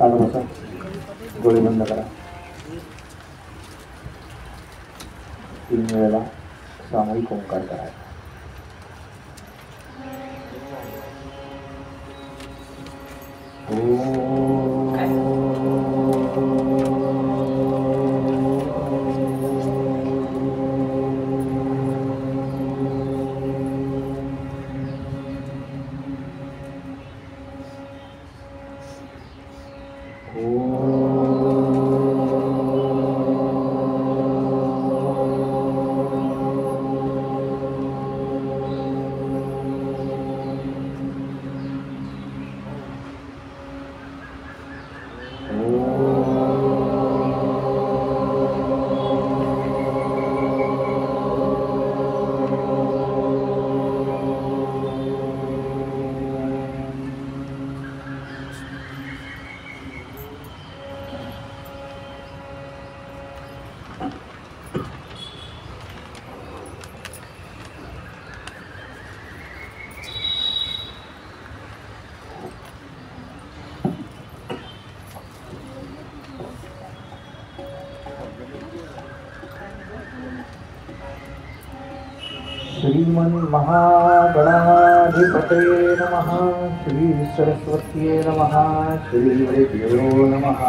काढ बसा, डोळे बंद करा. 3 वेळेला सामूहिक ओंकार करायचा. श्रीमन् महागणाधिपतये नमः. श्री सरस्वत्यै नमः. श्री हरिभ्यो नमः.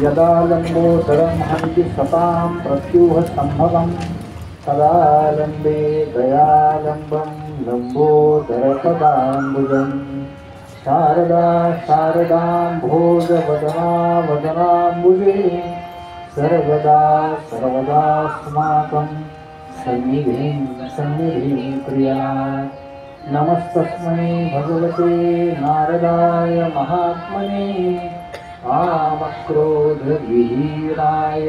यदा लम्बोदरं हन्ति सतां प्रत्यूह सम्भवं तदा लम्बे दयालम्बं लम्बोदरपदाम्बुजं. शारदा शारदाम्भोजवदना वदनाम्बुजे सर्वदा सर्वदास्माकं सन्निधिं प्रिया. नमस्तस्मै भगवते नारदाय महात्मने कामक्रोधविहीनाय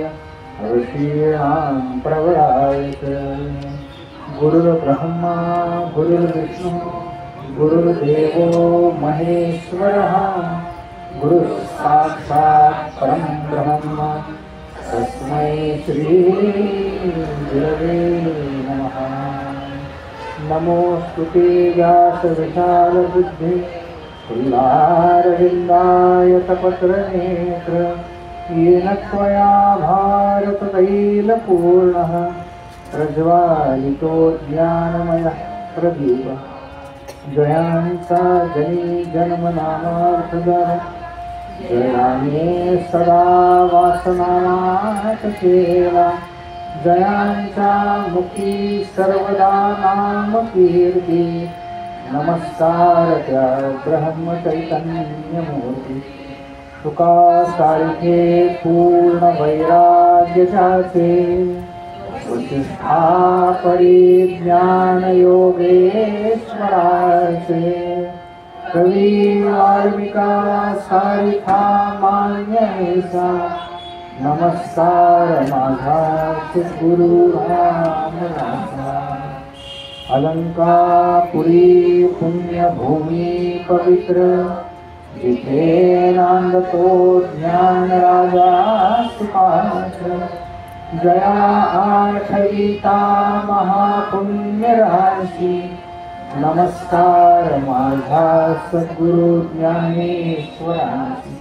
ऋषीणां प्रवराय च. गुरुर्ब्रह्मा गुरुर्विष्णु गुरुर्देवो महेश्वरः. गुरुः साक्षात् परं ब्रह्म तस्मै श्री गुरवे नमः. नमोऽस्तुते व्यासविशालबुद्धे पुल्लारविन्दायतपत्रनेत्र. येन त्वया भारततैलपूर्णः प्रज्वालितो ज्ञानमयः प्रदीपः. जयांसा जनी जन्मनामार्थदः जयाने सदा वासनानाथ केला. जयांचा मुखी सर्वदा नाम कीर्ती. नमस्कार त्या ब्रह्म चैतन्यमूर्ती. तुका सारखे पूर्ण वैराग्य जाचे. वसिष्ठा परिज्ञान योगेश्वराचे. कवी वाल्मिका सारिखा मान्यसा. नमस्कार माझा सद्गुरु रामदासा. अलंकापुरी पुण्यभूमी पवित्र जिथे नांदतो ज्ञान राजा सुपात्र. जया आठविता महापुण्य राशी. नमस्कार माझा सद्गुरु ज्ञानेश्वरासी.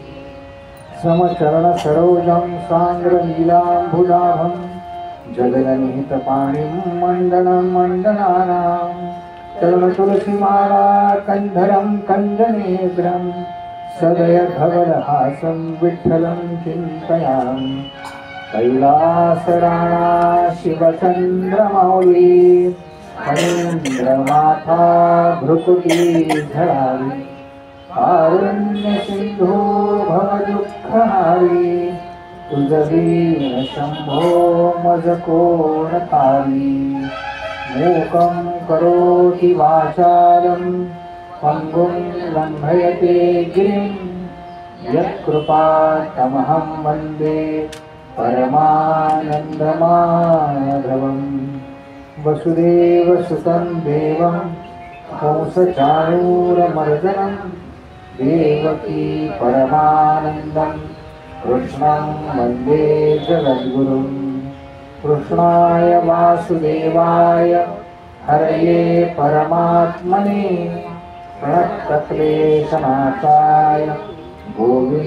समचरण सरोजं सांग्र नीलांबुलाभं जगन्निहित पाणिं मंडनं मंडनानां. चरण तुलसीमाला कंधरं कंजनेत्रं सदय धवलहासं विठ्ठलं चिन्तयामि. कैलासराणा शिवचन्द्रमौली फणीन्द्रमाथा भ्रुकुटी झळावी. कारुण्य सिंधू भवदुःखहारी. तुझवीन शंभो मज कोण तारी. मूकं करोति वाचालं पंगुं लंघयते गिरिं. यत्कृपातमहं वन्दे परमानन्दमाधवम्. वसुदेवसुतं देवं कंसचाणूरमर्दनं. देवकी परमानन्दं कृष्णं वन्दे जगद्गुरुं. कृष्णाय वासुदेवाय हरये परमात्मने प्रणतक्लेशनाशाय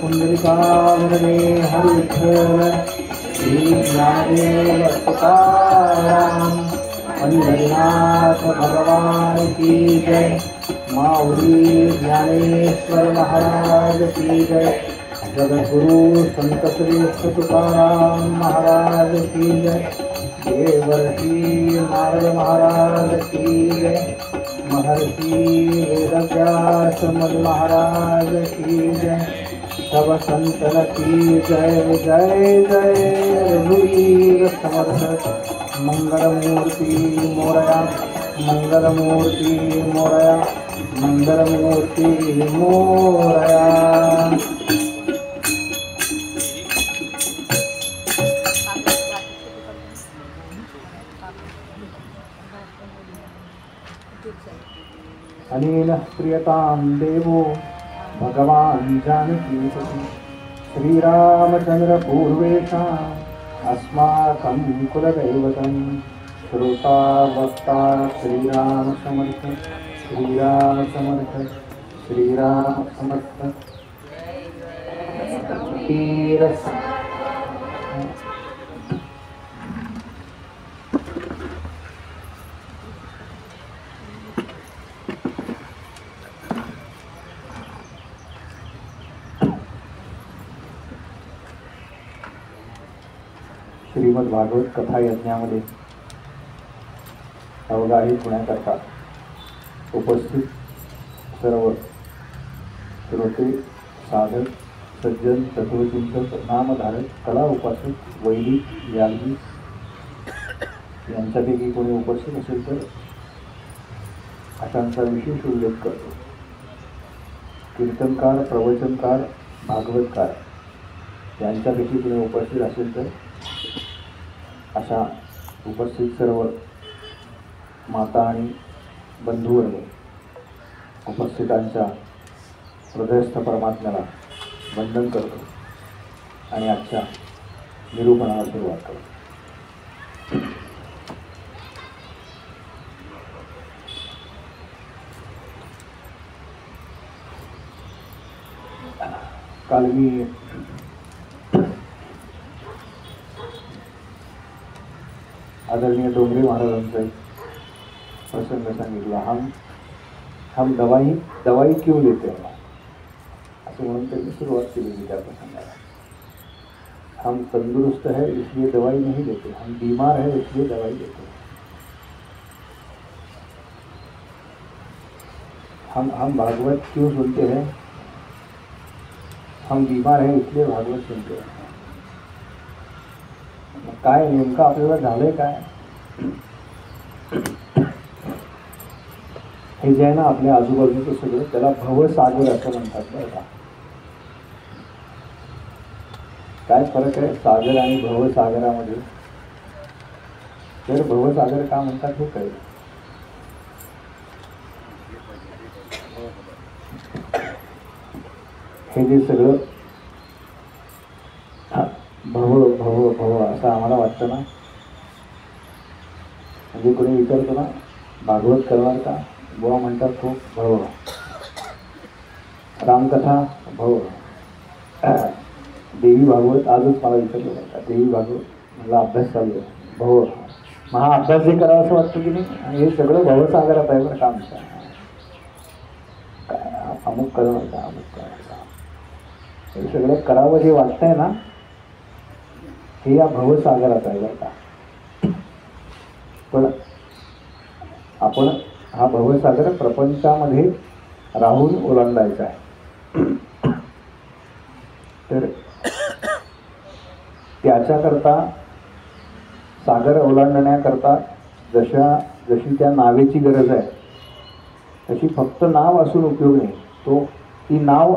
पुंडलिकावरणे हरि विठ्ठल श्री ज्ञानदेव तुकाराम पंढरीनाथ भगवान की जय। माऊली ज्ञानेश्वर महाराज की जय। जगद्गुरु संत श्री तुकाराम महाराज की जय। देवर्षि नारद महाराज की जय। महर्षि वेदव्यास मुनि महाराज की जय। सब संतन की जय जय जय। रघुवीर समर्थ मंगलमूर्ति मोरया, मंगलमूर्ति मोरया, मंगलमूर्ति मोरया। अनेन प्रियतां देवो भगवान जानकीपति श्रीरामचंद्र पूर्वेषाम् अस्माकं कुलदैवतं। श्रोता वक्ता श्रीराम समर्थ, श्रीराम समर्थ, श्रीराम समर्थ। श्रीमद भागवत कथा यज्ञामध्ये अवगाही होण्याकरता उपस्थित सर्व श्रोते, साधक, सज्जन, तत्वचिंतक, नामधारक, कला उपासक, वैदिक, याज्ञिक यांच्यापैकी कोणी उपस्थित असेल तर अशांचा विशेष उल्लेख करतो। कीर्तनकार, प्रवचनकार, भागवतकार यांच्यापैकी कोणी उपस्थित असेल तर अशा उपस्थित सर्व माता आणि बंधुवर्ग उपस्थितांच्या हृदयस्थ परमात्म्याला वंदन करतो आणि आजच्या निरूपणाला सुरुवात करतो। काल मी आदरणीय डोंगरे महाराजांचा एक प्रसंग सांगितला। हम दवाई क्यों लेते हैं असं म्हणून त्यांनी सुरुवात केली त्या प्रसंगाला। हम तंदुरुस्त है इसलिए दवाई नहीं लेते, हम बीमार है इसलिए दवाई लेते हैं। हम भागवत क्यों सुनते हैं? हम बीमार है इसलिए भागवत सुनते हैं। काय नेमकं आपल्याला झालंय काय? हे जे आहे ना आपल्या आजूबाजूचं सगळं त्याला भवसागर असं म्हणतात बरं का। काय फरक आहे सागर आणि भवसागरामध्ये? तर भवसागर का म्हणतात हे कळेल। हे जे सगळं भव भव भव असं आम्हाला वाटतं ना, म्हणजे कोणी विचारतो ना भागवत करणार का, बुवा म्हणतात खूप भव। रामकथा भव देवी भागवत आजच मला विचारलं नाही का देवी भागवत मला अभ्यास चालू आहे भव मग हा अभ्यास हे करावा असं वाटतं की नाही आणि हे सगळं भवसागरात आहे बरं काम काय अमुक करणं का अमुक करणं का हे सगळं करावं जे वाटतंय ना हे या भवसागरात आहे बरं का. पण आपण हा भवसागर प्रपंचामध्ये राहून ओलांडायचा आहे. तर त्याच्याकरता सागर ओलांडण्याकरता जशी त्या नावेची गरज आहे तशी फक्त नाव असून उपयोग नाही. ती नाव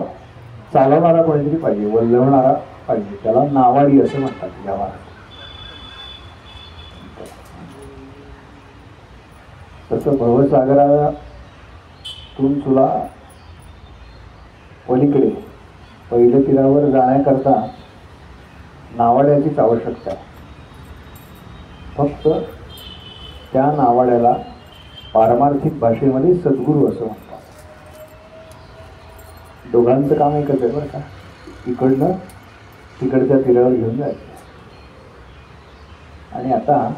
चालवणारा कोणीतरी पाहिजे, वल्लवणारा पाहिजे. त्याला नावाडी असं म्हणतात याला. तसं भवसागरातून तुला पलीकडे पहिल्या तीरावर जाण्याकरता नावाड्याचीच आवश्यकता आहे. फक्त त्या नावाड्याला पारमार्थिक भाषेमध्ये सद्गुरू असं म्हणतात. दोघांचं काम एकच आहे बरं का. इकडनं तिकडच्या तीरावर घेऊन जायचं. आणि आता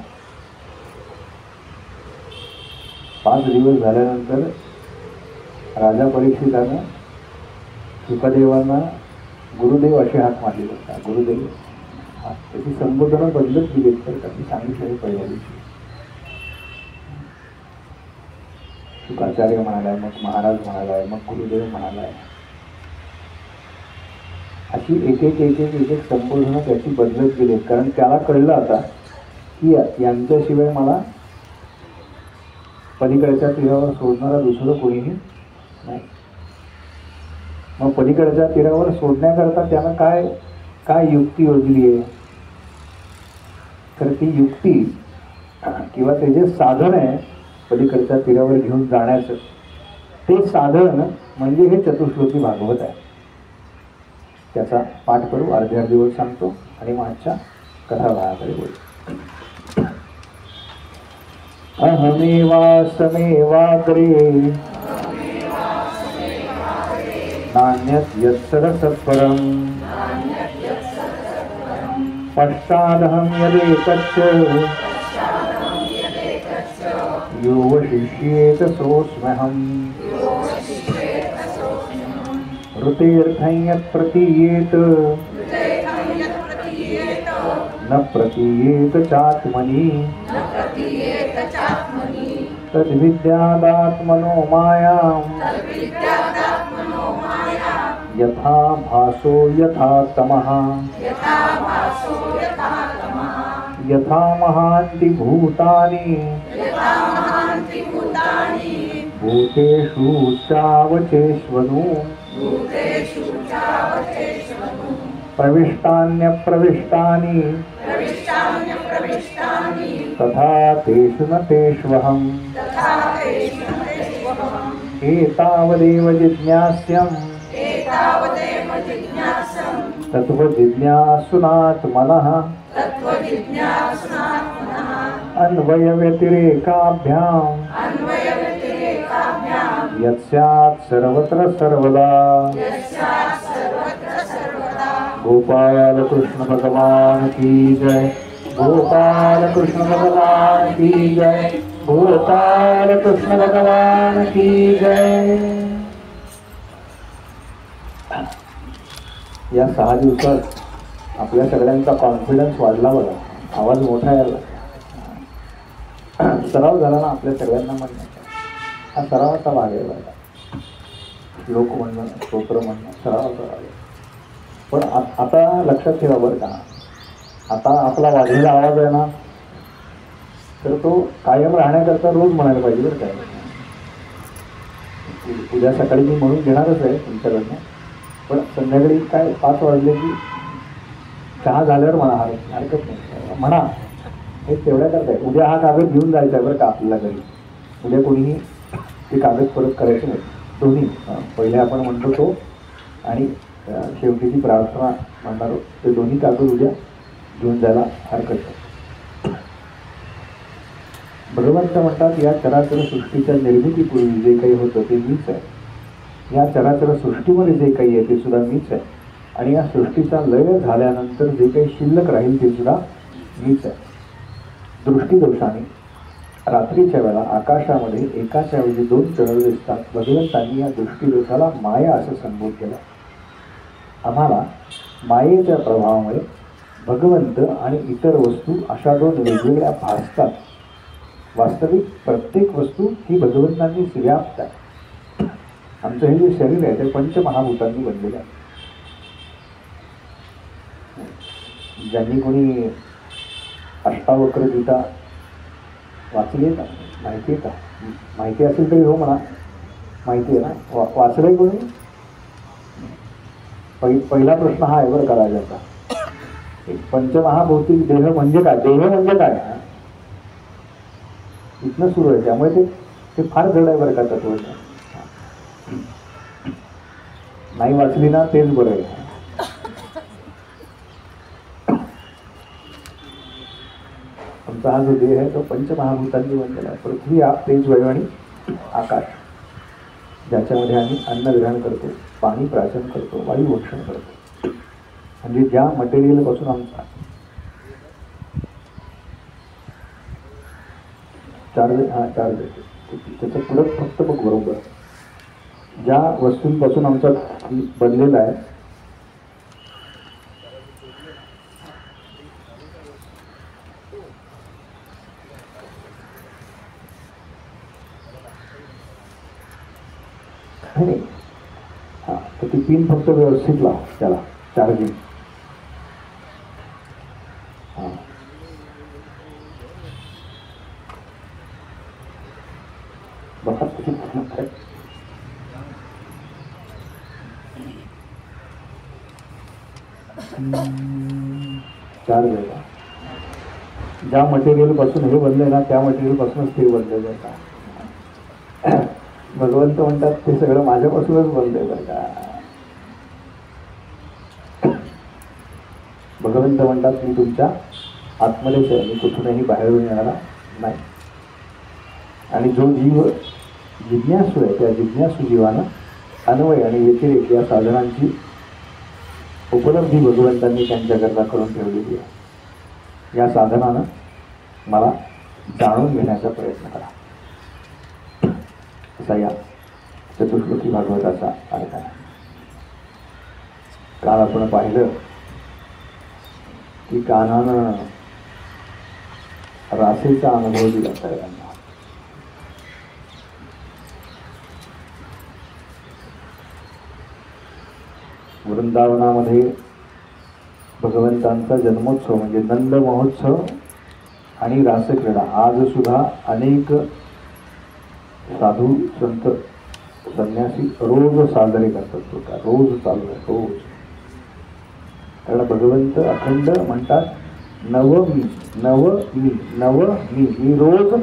5 दिवस झाल्यानंतर राजा परीक्षितानं शुकदेवांना गुरुदेव अशी हाक मारली होता. गुरुदेव त्याची संबोधनं बदलत गेली तर त्यांनी सांगितलं पहिल्या दिवशी. शुकाचार्य म्हणालाय, मग महाराज म्हणालाय, मग गुरुदेव म्हणालाय. अशी एक एक संबोधनं त्याची बदलत गेली. कारण त्याला कळलं आता की यांच्याशिवाय मला पलीकडच्या तीरावर सोडणारा दुसरं कोणीही नाही. मग पलीकडच्या तीरावर सोडण्याकरता त्यानं काय युक्ती योजली आहे. तर ती युक्ती किंवा ते जे साधन आहे पलीकडच्या तीरावर घेऊन जाण्याचं ते साधन म्हणजे हे चतुश्लोकी भागवत आहे. त्याचा पाठ करू, अर्ध्या दिवस सांगतो आणि मागच्या कथाभागाकडे बोलतो. अहमेवासमेवाग्रे नान्यत् यत्सरसत्परम् पश्चादहं यदेतच्च यो वशिष्येत सोऽस्म्यहम् ऋतेऽर्थं यत् प्रतीयेत न प्रतीयेत चात्मनि तद्विद्यादात्मनो मायां यथा भासो यथा तमः यथा महान्ति भूतानि भूतेषु चावचेष्वनु प्रविष्टान्यप्रविष्टानि तथा तेषु न तेष्वहम् एतावदेव जिज्ञास्यम् तत्त्वजिज्ञासुनात्मनः अन्वयव्यतिरेकाभ्याम् यत्स्यात् सर्वत्र सर्वदा. गोपाल कृष्ण भगवान की जय. गोपाल कृष्ण भगवान की जय. गोपाल कृष्ण भगवान की जय. या 6 दिवसात आपल्या सगळ्यांचा कॉन्फिडन्स वाढला बघा. आवाज मोठा यायला सराव झाला ना आपल्या सगळ्यांना म्हणण्याचा. हा सरावाचा भाग आहे बघा. लोक म्हणणं, स्तोत्र म्हणणं सरावाचा भाग आहे. पण आता लक्षात ठेवा बरं का. आता आपला वाढलेला आवाज आहे ना तर तो कायम राहण्याकरता रोज म्हणायला पाहिजे बरं काय. उद्या सकाळी मी म्हणून घेणारच आहे तुमच्याकडनं. पण संध्याकाळी काय 5 वाजले की चहा झाल्यावर म्हणा. हरकत नाही, म्हणा. हे तेवढ्या करताय. उद्या हा कागद घेऊन जायचा आहे बरं का आपल्याला घरी. उद्या कोणीही ते कागद परत करायचे नाही. दोन्ही पहिले आपण म्हणतो तो आणि शेवटीची प्रार्थना म्हणणार ते दोन्ही कागद उद्या घेऊन जायला हरकत नाही. भगवंत म्हणतात या चराचर सृष्टीच्या निर्मितीपूर्वी जे काही होतं ते मीच आहे. या चराचर सृष्टीमध्ये जे काही आहे ते सुद्धा मीच आहे, आणि या सृष्टीचा लय झाल्यानंतर जे काही शिल्लक राहील ते सुद्धा मीच आहे. दृष्टीदोषाने रात्रीच्या वेळा आकाशामध्ये एकाच्या ऐवजी 2 चंद्र दिसतात. भगवंतांनी या दृष्टीदोषाला माया असं संबोध केलं. आम्हाला मायेच्या प्रभावामुळे भगवंत आणि इतर वस्तू अशा 2 वेगवेगळ्या भासतात. वास्तविक प्रत्येक वस्तू ही भगवंतांनीच व्याप्त आहे. आमचं हे जे शरीर आहे ते पंचमहाभूतांनी बनलेलं आहे. ज्यांनी कोणी अष्टावक्र गीता वाचली आहे का? माहिती आहे का? माहिती असेल तरी हो म्हणा. माहिती आहे ना? वाचलंय कोणी? पहिला प्रश्न हा आहे बरं का राजाचा. पंचमहाभौतिक देह म्हणजे काय? देह म्हणजे काय? इथनं सुरू आहे. त्यामुळे ते फार जड आहे बरं का तत्वज्ञान. नाही वाचली ना तेच बरं आहे. आमचा हा जो देह आहे तो पंचमहाभूतांनी बनलेला आहे. पृथ्वी, आप, तेज, वायू आणि आकाश, ज्याच्यामध्ये आम्ही अन्न ग्रहण करतो, पाणी प्राशन करतो, वायू भक्षण करतो. म्हणजे ज्या मटेरियल पासून आमचा चार्ज त्याचं पुढं फक्त बघ बरोबर, ज्या वस्तूंपासून आमचा बनलेला आहे हां, तर ती पिन फक्त व्यवस्थित लाव त्याला चार्जिंग. हां, बघा चार्ज आहे का? ज्या मटेरियल पासून हे बनलंय ना त्या मटेरियल पासूनच ते बनलेलं आहे का? भगवंत म्हणतात ते सगळं माझ्यापासूनच बनलंय बरं का. भगवंत म्हणतात मी तुमच्या आतमध्येच आहे, मी कुठूनही बाहेरून येणारा नाही. आणि जो जीव जिज्ञासू आहे त्या जिज्ञासू जीवानं अन्वय आणि व्यतिरेक या साधनांची उपलब्धी भगवंतांनी त्यांच्याकरता करून ठेवलेली आहे. या साधनानं मला जाणून घेण्याचा प्रयत्न करा, असा या चतुश्लोकी भागवताचा अर्थ आहे. काल आपण पाहिलं की कान्हानं रासेचा अनुभव दिला सगळ्यांना. वृंदावनामध्ये भगवंतांचा जन्मोत्सव म्हणजे नंद महोत्सव आणि रासक्रीडा आज सुद्धा अनेक साधू संत संन्यासी रोज साजरे करतात. रोज चालू आहे, रोज. कारण भगवंत अखंड म्हणतात नवमी नवमी नवमी. मी रोज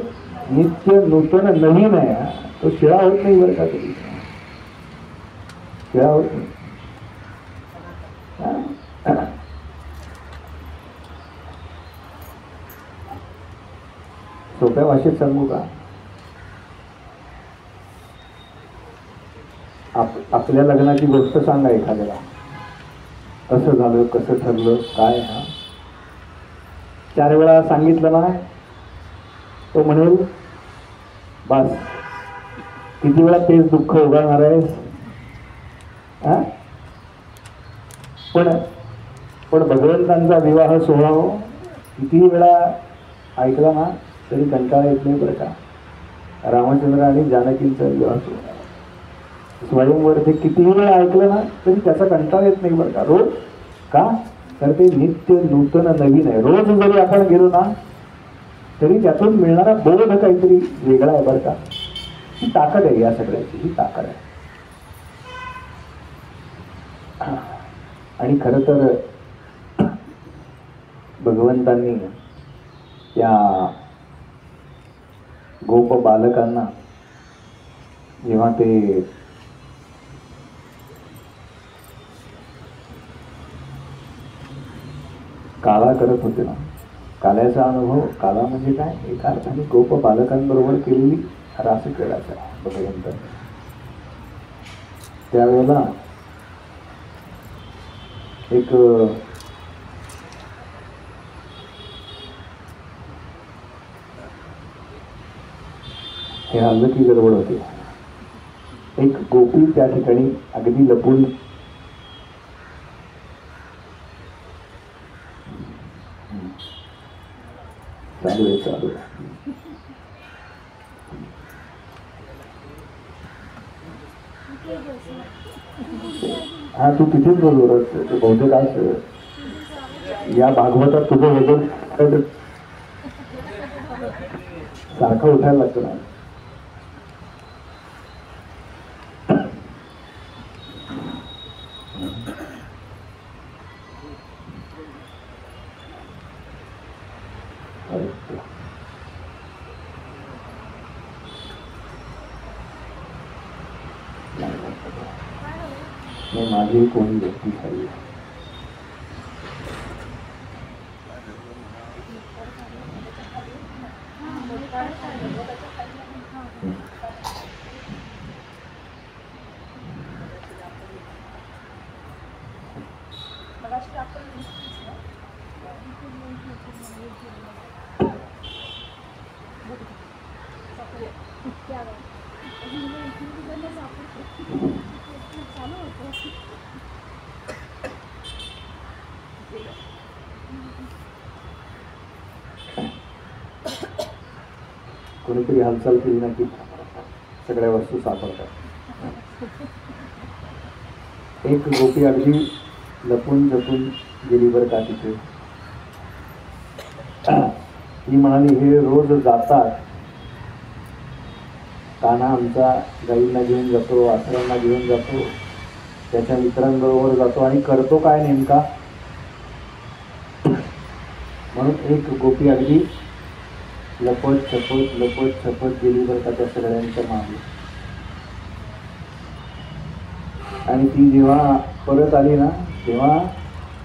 नित्य नूतन नवीन आहे. तो शिळा होत नाही बरं का, कधी शिळा होत नाही. सोप्या भाषेत सांगू का? आपल्या लग्नाची गोष्ट सांगा एखाद्याला, कसं झालं, कसं ठरलं, काय. 4 वेळा सांगितलं ना तो म्हणेल बस. किती वेळा तेच दुःख उगाळणार आहेस? पण भगवंतांचा विवाह सोहळा किती वेळा ऐकला ना तरी कंटाळा येत नाही बरं का. रामचंद्र आणि जानकींचा विवाह सोहळा स्वयंवर ते किती वेळा ऐकलं ना तरी त्याचा कंटाळा येत नाही बरं का. रोज का? तर ते नित्य नूतन नवीन आहे. रोज जरी आपण गेलो ना तरी त्यातून मिळणारा बोध काहीतरी वेगळा आहे बरं का. ही ताकद आहे या सगळ्याची, ही ताकद आहे. आणि खरं तर भगवंतांनी त्या गोप बालकांना जेव्हा ते काला करत होते ना, काल्याचा अनुभव, काला म्हणजे काय, एका अर्थाने गोप बालकांबरोबर केलेली रासक्रीडाचा भगवंत. त्यावेळेला एक हे आलं की गडबड होते. एक गोपी त्या ठिकाणी अगदी लपून चालू आहे. हा तू तिथेच बरोबर बहुतेक आज या भागवतात तुझं वजन सारखं उठायला लागतं ना. माझी कोणी व्यक्ती खाली कोणीतरी हालचाल केली ना की सगळ्या वस्तू सापडतात. एक गोपी अगदी लपून जपून गेली बरं का तिथे. ती म्हणाली हे रोज जातात, कान्हा आमचा गाईंना घेऊन जातो, वासरांना घेऊन जातो, त्याच्या मित्रांबरोबर जातो आणि करतो काय नेमका. म्हणून एक गोपी अगदी लपत छपत गेली बरं का त्या सगळ्यांच्या मागे. आणि ती जेव्हा परत आली ना तेव्हा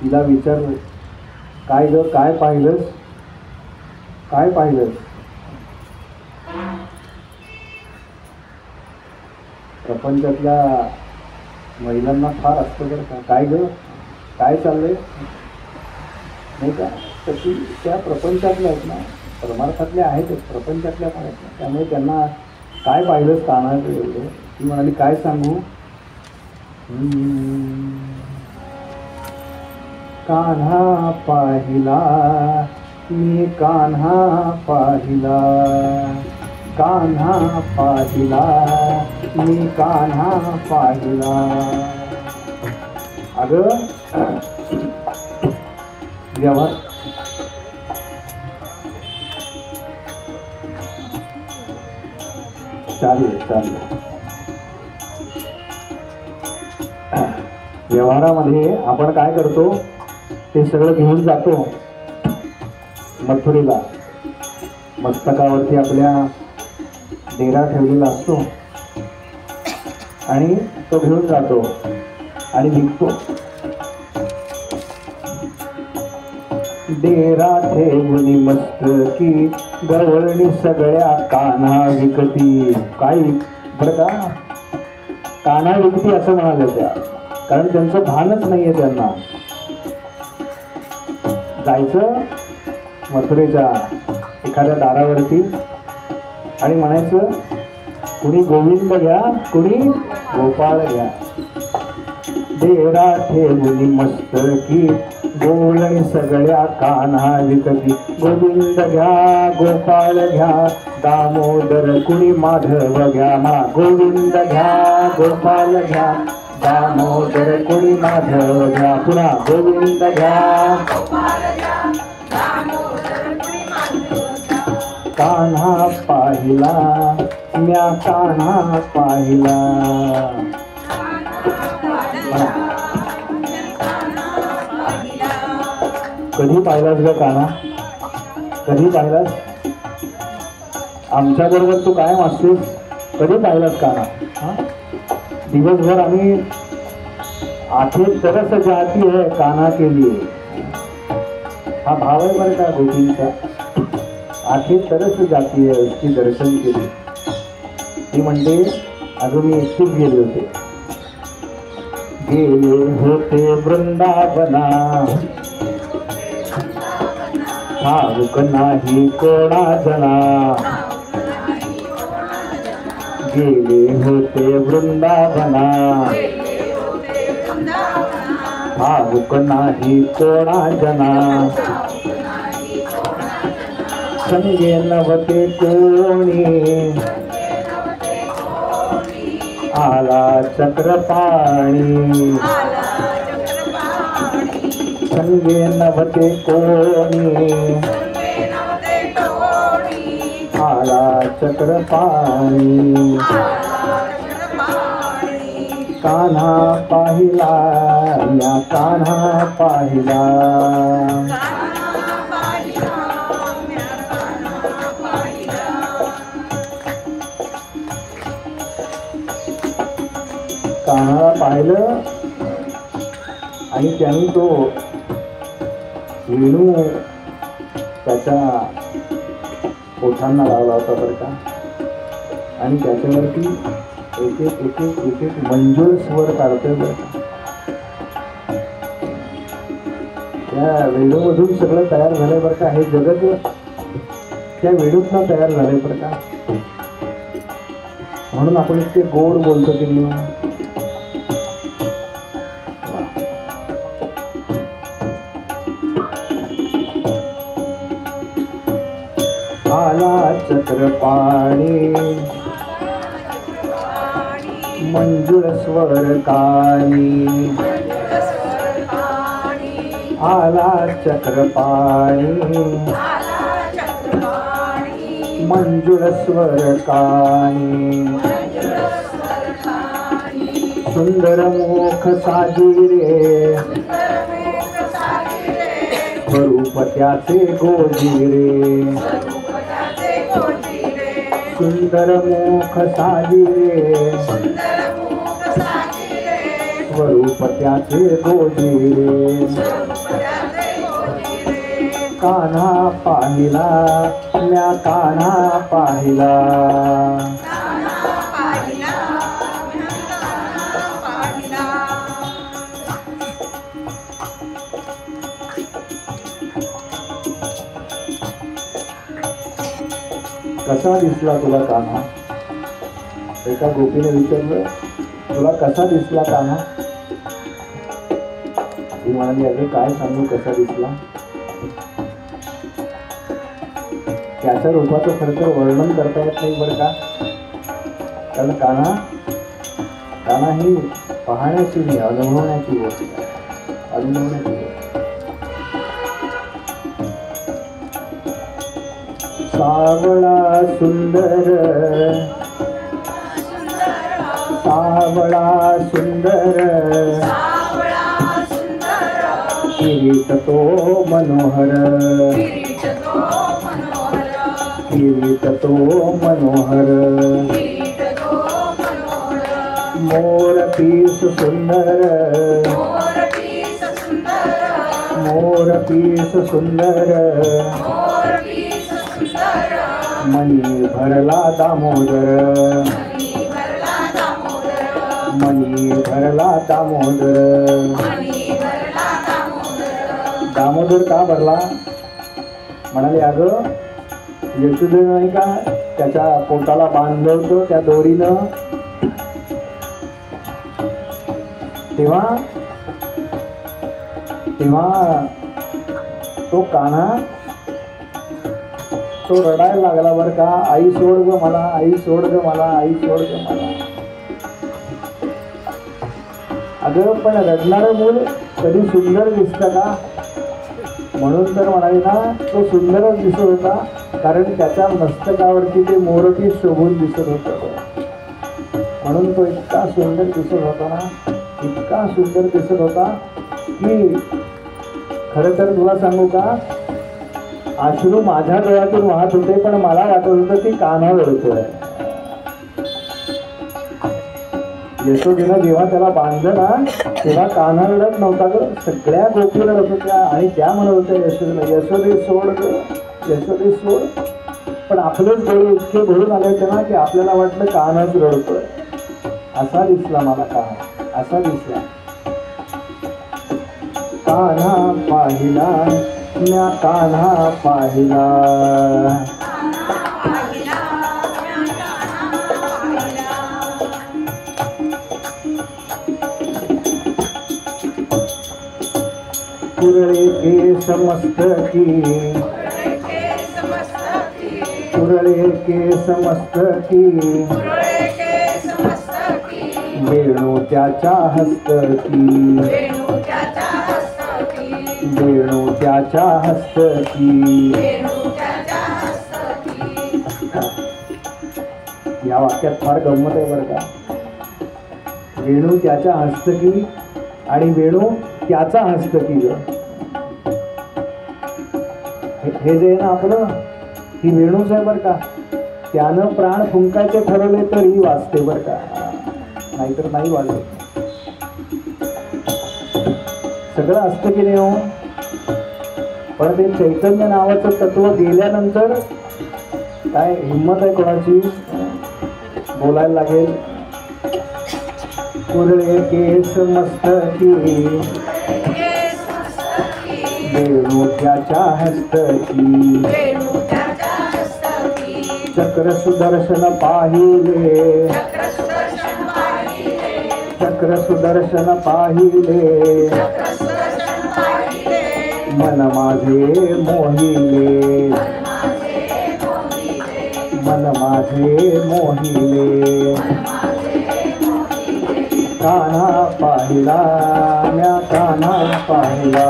तिला विचारलं, काय ग, काय पाहिलंस, काय पाहिलंस. प्रपंचातल्या महिलांना फार असतं बरं का, काय ग काय चाललंय नाही का. तशी त्या प्रपंचातल्या आहेत ना, परमार्थातल्या आहेतच, प्रपंचातल्या पण आहेत ना. त्यामुळे त्यांना काय पाहिलंच कानाचं एवढं. ती म्हणाली काय सांगू, कान्हा पाहिला मी, कान्हा पाहिला, कान्हा पाहिला मी, कान्हा पाहिला. अगं व्यवहार चालेल. व्यवहारामध्ये आपण काय करतो ते सगळं घेऊन जातो मथुरेला. मस्तकावरती आपल्या डेरा ठेवलेला असतो आणि तो घेऊन जातो आणि निघतो. डेरा ठेवली मस्तकी, गवळणी सगळ्या कान्हा विकती. काय बरं का, कान्हा विकती असं म्हणाले त्या, कारण त्यांचं भानच नाहीये. त्यांना जायचं मथुरेच्या एखाद्या दारावरती आणि म्हणायचं कुणी गोविंद घ्या, कुणी गोपाळ घ्या. डेरा ठेवली मस्तकी, गोवळणी सगळ्या कान्हा विकती. गोविंद घ्या, गोपाळ घ्या, दामोदर कुणी माधव घ्या. गोविंद घ्या, गोपाळ घ्या, दामोदर कुणी माधव घ्या. पुन्हा गोविंद घ्या, कान्हा पाहिला म्या, कान्हा पाहिला. कधी पाहिलास ग कान्हा, कधी पाहिलास. आमच्या बरोबर तू कायम असतेस, कधी पाहिलास कान्हा. दिवसभर आम्ही आखिर तरस जाती है कान्हा के लिए. हा भाव आहे बरं का गोपींचा. आखिर तरस जाती है उसकी दर्शन के लिए. ती म्हणते अजून मी एकटीच गेले होते गेले होते वृंदावना ठाऊक नाही कोणा जना गेले होते वृंदावना ठाऊक नाही कोणा जना संगे नव्हते कोणी आला चक्रपाणी संगे नव्हते कोणी आला चक्रपाणी कान्हा पाहिला या कान्हा पाहिला कान्हाला पाहिलं आणि त्यांनी तो वेणू त्याच्या ओठांना लावला होता बरं का. आणि त्याच्यावरती एक एक एक एक एक एक मंजूळ स्वर काढतोय बरं का. त्या वेणूमधून सगळं तयार झालंय बरं का. हे जगत त्या वेणूतनं तयार झालंय बरं का. म्हणून आपण इतके गोड बोलतो की नाही. आला चक्रपाणी मंजूळ स्वर कानी आला चक्रपाणी मंजूळ स्वर कानी सुंदर मुख साजिरे स्वरूप त्याचे गोजिरे सुंदर मुख साजिरे स्वरूप त्याचे गोजिरे कान्हा पाहिला म्या कान्हा पाहिला कसा दिसला तुला कान्हा. एका गोपीने विचारलं तुला कसा दिसला कान्हा. ती म्हणाली अगं काय सांगू कसा दिसला. त्याच्या रूपाचं खरं तर वर्णन करता येत नाही बरं का. कारण कान्हा ही पाहण्याची नाही अनुभवण्याची गोष्ट आहे. अनुभवण्याची गोष्ट. सावळा सुंदर सावळा सुंदर किरीट तो मनोहर किरीट तो मनोहर मोर पीस सुंदर मोर पीस सुंदर मनी भरला दामोदर मनी भरला दामोदर दामोदर का भरला. म्हणाले अगं यशोदे नाही का त्याच्या पोटाला बांधलं होतं त्या दोरीनं. तेव्हा तेव्हा तो कान्हा तो रडायला लागला बरं का. आई सोड ग मला आई सोड ग मला आई सोड ग मला. अगं पण रडणारं मूल कधी सुंदर दिसतं का. म्हणून तर म्हणाले ना तो सुंदरच दिसत होता कारण त्याच्या मस्तकावरती ते मोरपीस शोभून दिसत होतं. म्हणून तो इतका सुंदर दिसत होता ना इतका सुंदर दिसत होता की खरं तर तुला सांगू का अश्रू माझ्या डोळ्यातून वाहत होते पण मला वाटत होतं की कान्हा रडतोय. यशोदेनं जेव्हा त्याला बांधलं ना तेव्हा कान्हा रडत नव्हता ग. सगळ्या गोपी रडत होत्या आणि त्या म्हणत होत्या यशोदेला यशोदे सोड ग यशोदे सोड. पण आपलेच डोळे इतके भरून आले होते ना की आपल्याला वाटलं कान्हाच रडतोय. असा दिसला मला कान्हा असा दिसला. कान्हा पाहिला म्या कान्हा पाहिला. कुरळे केस मस्तकी कुरळे केस मस्तकी वेणू त्याच्या हस्तकी वेणू त्याच्या हस्तकी. या वाक्यात फार गंमत आहे बरं का. वेणू त्याच्या हस्तकी आणि वेणू त्याचा हस्तकी. हे जे आहे ना आपलं, ही वेणूच आहे बरं का. त्यानं प्राण फुंकायचे ठरवले तर ही वाजते बरं का, नाहीतर नाही वाजत. सगळं असतं की नाही हो, पण ते चैतन्य नावाचं तत्व गेल्यानंतर काय हिंमत आहे कोणाची बोलायला लागेल. कुरळे केस मस्तकी वेणू त्याच्या हस्तकी चक्र सुदर्शन पाहिले चक्र सुदर्शन पाहिले मन माझे मोहिले मन माझे मोहिले. कान्हा पाहिला म्या कान्हा पाहिला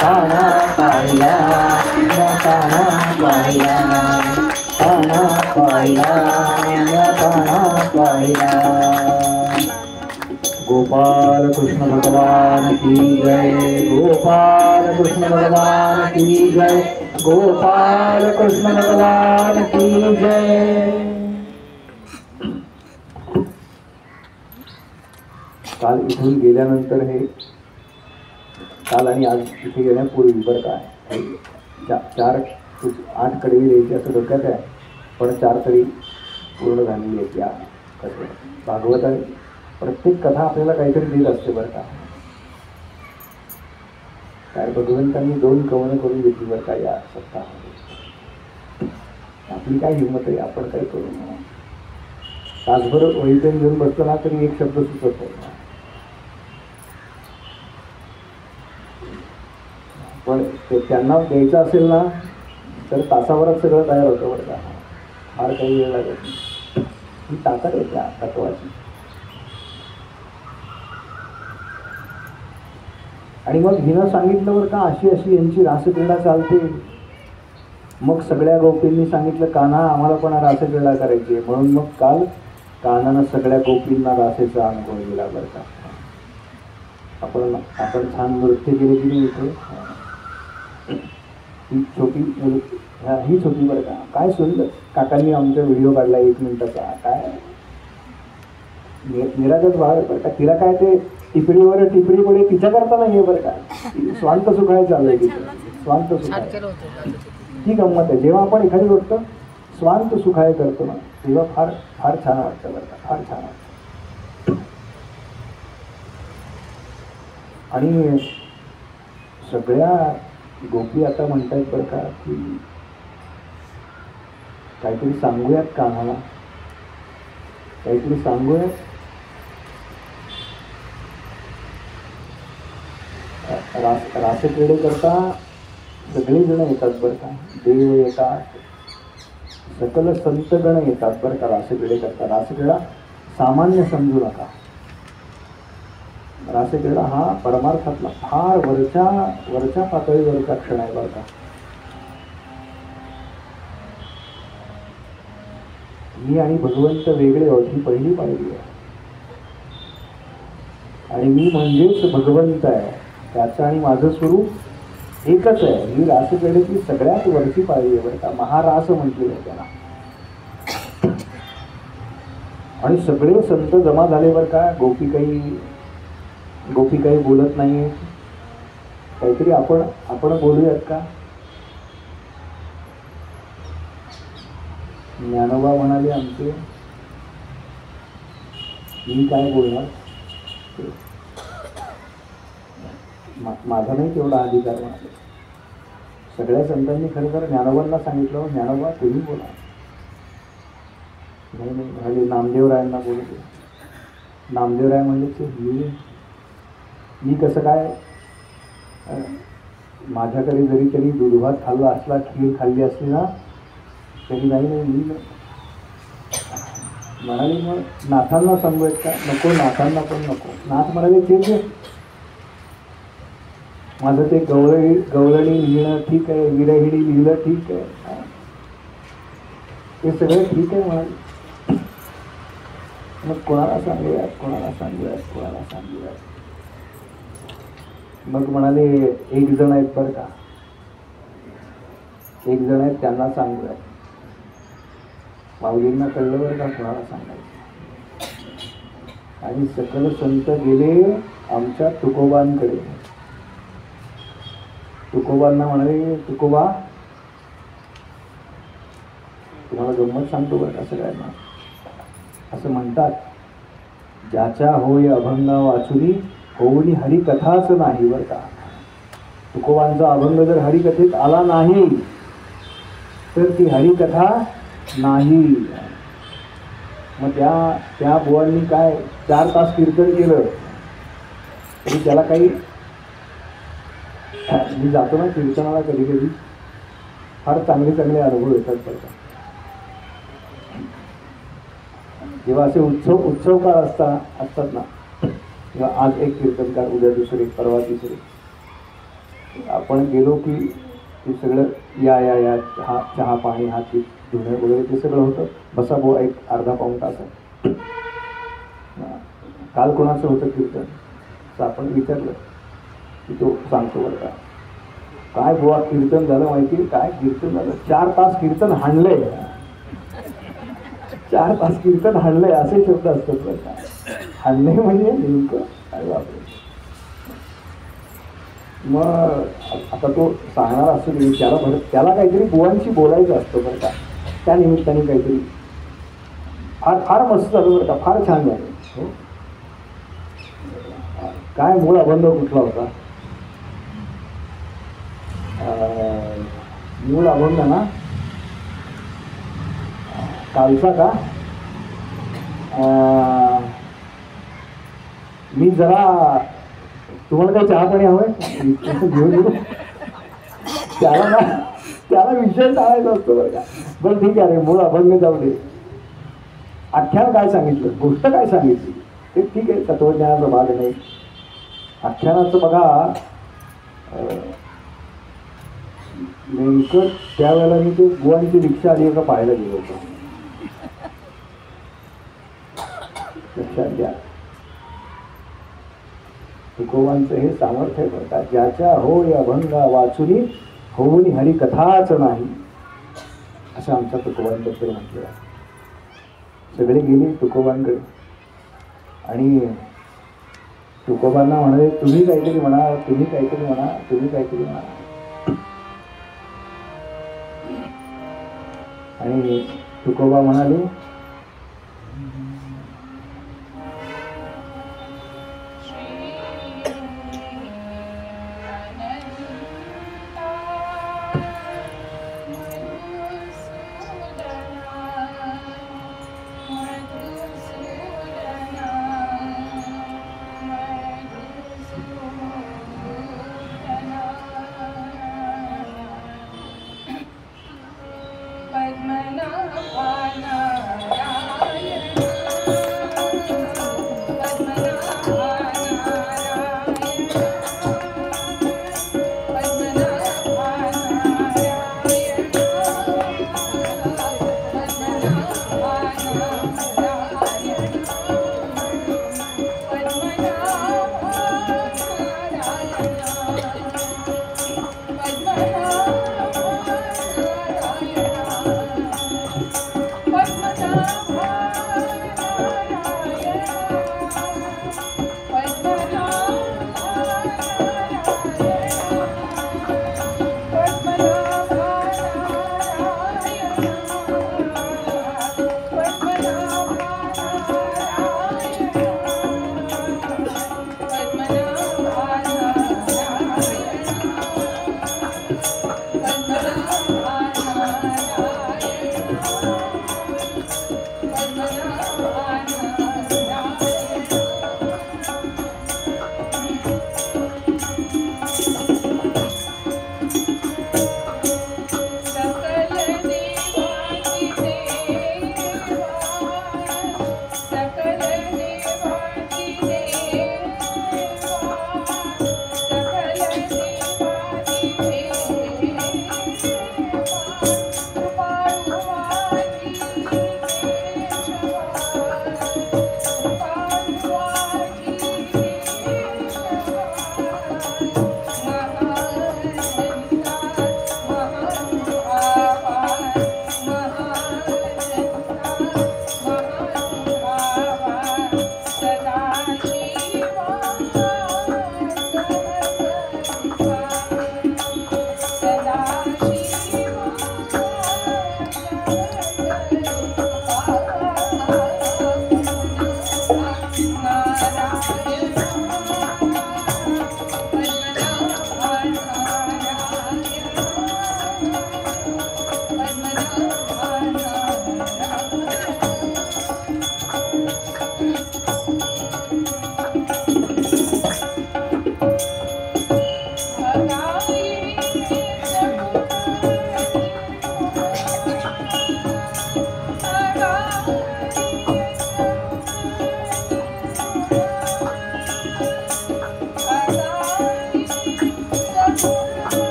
कान्हा पाहिला म्या कान्हा पाहिला कान्हा पाहिला म्या कान्हा पाहिला. गोपाल कृष्ण भगवान की जय. गोपाल कृष्ण भगवान की जय. गोपाल कृष्ण भगवान की जय. काल इथून गेल्यानंतर हे काल आणि आज इथे गेल्यापूर्वी बरं काय 8 कडवी द्यायची असं डोक्यात आहे, पण 4 तरी पूर्ण झालेली आहे. या कसं भागवत आहे, प्रत्येक कथा आपल्याला काहीतरी देत असते बरं का. काय भगवंतांनी 2 कवनं करून घेतली बरं का या सप्ताहामध्ये. आपली काय हिंमत आहे, आपण काय करू. तासभर वही पेन घेऊन बसतो ना तरी एक शब्द सुचत नाही. पण त्यांना द्यायचं असेल ना तर तासाभरात सगळं तयार होतं बरं का. फार काही वेळ लागत नाही. ही ताकद आहे त्या तत्वाची. आणि मग हिनं सांगितलं बरं का, अशी अशी यांची रासक्रीडा चालते. मग सगळ्या गोपींनी सांगितलं कान्हा आम्हाला पण रासक्रीडा करायची आहे. म्हणून मग काल कान्हानं सगळ्या गोपींना रासेचा अनुभव दिला बरं का. आपण छान नृत्य केले की नाही इथे. ही छोटी मुलगी हीच होती बरं का. काय सुंदर काकांनी आमचा व्हिडिओ काढला 1 मिनिटाचा. काय निरागस बाळ बरं का. तिला काय ते टिपरीवर टिपरी पडे तिच्या करता नाही आहे बरं का. स्वांत सुखाय चाललंय तिथं. स्वांत सुखाय ही गंमत आहे. जेव्हा आपण एखादी गोष्ट स्वांत सुखाय करतो ना तेव्हा फार फार छान वाटतं बरं का. फार छान वाटतं. आणि सगळ्या गोपी आता म्हणतायत बरं का की काहीतरी सांगूयात कान्हाला, काहीतरी सांगूयात. रासक्रीडे करता सगळे जण येतात बरं का. देव येतात, सकल संतगण येतात बरं का रासक्रीडे करता. रासक्रीडा सामान्य समजू नका. रासक्रीडा हा परमार्थातला फार वरच्या पातळीवरचा क्षण आहे बरं का. मी आणि भगवंत वेगळे आहोत ही पहिली पायरी आहे. आणि मी म्हणजेच भगवंत आहे. त्याचं आणि माझं स्वरूप एकच आहे. ही रासक्रीडेची सगळ्यात वरची पायरी आहे बरं का. महारास म्हटलेलं आहे त्याला. आणि सगळे संत जमा झाले बरं का. गोपी काही बोलत नाही. काहीतरी आपण बोलूयात का. ज्ञानोबा म्हणाले आमचे मी काय बोलणार. माझा नाही तेवढा अधिकार म्हणाले. सगळ्या संतांनी खरं तर ज्ञानोबांना सांगितलं, ज्ञानोबा तुम्ही बोला. नाही नाही म्हणाले नामदेवरायांना बोलू दे. नामदेवराय म्हणले की मी कसं काय, माझ्याकडे जरी तरी दूधभात खाल्ला असला, खीर खाल्ली असली ना तरी नाही नाही मी नाही म्हणाले. मग नाथांना सांगूयात का? नको, नाथांना पण नको. नाथ म्हणाले ठीक आहे, माझं ते गवळणी लिहिणं ठीक आहे, विरहिणी लिहिलं ठीक आहे, हे सगळं ठीक आहे म्हणाले. मग कोणाला सांगूयात, कोणाला सांगूयात, कोणाला सांगूयात. मग म्हणाले एक जण आहेत बरं का, एक जण आहेत त्यांना सांगूयात. माऊलींना कळलं बरं का कोणाला सांगायचं. आणि सकल संत गेले आमच्या तुकोबांकडे. तुकोबांना म्हणाले तुकोबा, तुम्हाला गंमत सांगतो बरं का सगळ्यांना. असं म्हणतात, ज्याच्या होय अभंगा वाचुनी होऊनी हरिकथाच नाही बरं का. तुकोबांचा अभंग जर हरिकथेत आला नाही तर ती हरिकथा नाही. मग त्या बुवांनी काय 4 तास कीर्तन केलं तरी त्याला काही, मी जातो ना कीर्तनाला कधी कधी, फार चांगले चांगले अनुभव येतात बरं का. जेव्हा असे उत्सव काळ असतात ना, किंवा आज एक कीर्तनकार, उद्या दुसरे, परवा तिसरे, आपण गेलो की ते सगळं या या या चहा पाणी, हात धुणं वगैरे ते सगळं होतं. बसा बुवा एक अर्धा पाऊण तास आहे. काल कोणाचं होतं कीर्तन असं आपण विचारलं की तो सांगतो बरं का, काय बुवा कीर्तन झालं माहिती, काय कीर्तन झालं, 4 तास कीर्तन हाणलंय, 4 तास कीर्तन हाणलंय असे शब्द असतात बरं का. हाणलंय म्हणजे नेमकं काय वापरे. मग आता तो सांगणार असतो की त्याला काहीतरी बुवांशी बोलायचं असतं बरं का. त्या निमित्ताने काहीतरी फार मस्त झालं बरं का, फार छान झालं. हो, काय मूळ अभंग कुठला होता? मूळ अभंग ना कालचा का, मी जरा, तुम्हाला काही चहा पाणी हवंय घेऊन त्याला विषय टाळायचा असतो बरं का. बरं ठीक आहे, मूळ अभंग जाऊ दे. आख्यान काय सांगितलं, गोष्ट काय सांगितली ते ठीक आहे, तत्वज्ञानाचा भाग नाही. आख्यानाचं बघा, नेमकं त्यावेळेला मी ते बुवांची रिक्षा आली का पाहायला गेलो होतो. लक्षात घ्या, तुकोबांचं हे सामर्थ्य बरं का. ज्याच्या होय अभंगा वाचुनी होऊनी हरिकथाच नाही, असं आमच्या तुकोबांबद्दल म्हटलं आहे. सगळे गेले तुकोबांकडे आणि तुकोबांना म्हणाले तुम्ही काहीतरी म्हणा, तुम्ही काहीतरी म्हणा, तुम्ही काहीतरी म्हणा. आणि तुकोबा म्हणाले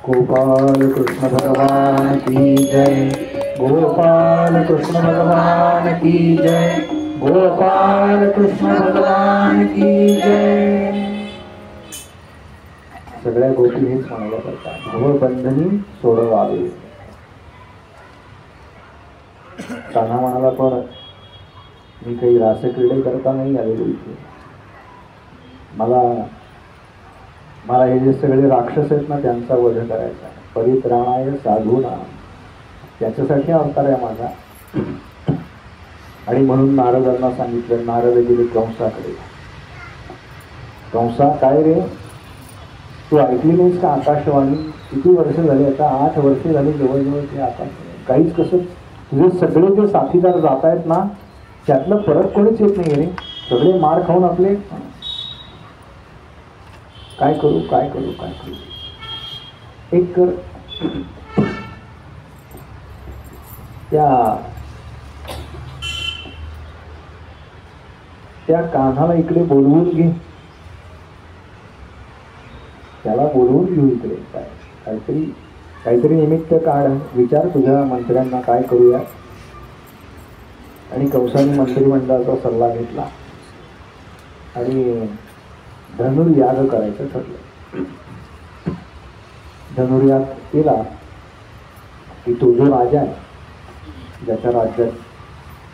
गोपाल कृष्ण भगवान की जय, गोपाल कृष्ण भगवान की जय, गोपाल कृष्ण भगवान की जय. सगळ्या गोपी हेच म्हणायला करतात, भवबंधनी सोडवावे. कान्हा म्हणाला, पण मी काही रासक्रीडे करता नाही आलेलो इथे. मला हे जे सगळे राक्षस आहेत ना त्यांचा वध करायचा, परित्राणाय साधूना, त्याच्यासाठी अवतार आहे माझा. आणि म्हणून नारदांना सांगितलं. नारद गेले कंसाकडे. कंसा, काय रे, तू ऐकली नाहीस का आकाशवाणी? किती वर्ष झाली आता? 8 वर्ष झाली जवळजवळ ते आकाश. काहीच कसं, तुझे सगळे जे साथीदार जात आहेत ना त्यातलं परत कोणीच येत नाही रे, सगळे मार खाऊन आपले. काय करू काय करू काय करू? एक कर, त्या कान्हाला इकडे बोलवून घे, त्याला बोलवून घेऊ इकडे. काहीतरी निमित्त काढ, विचार तुझ्या मंत्र्यांना काय करूया. आणि कंसाने मंत्रिमंडळाचा सल्ला घेतला आणि धनुर्याग करायचं ठरलं. धनुर्याग केला की तो जो राजा आहे, ज्याच्या राज्यात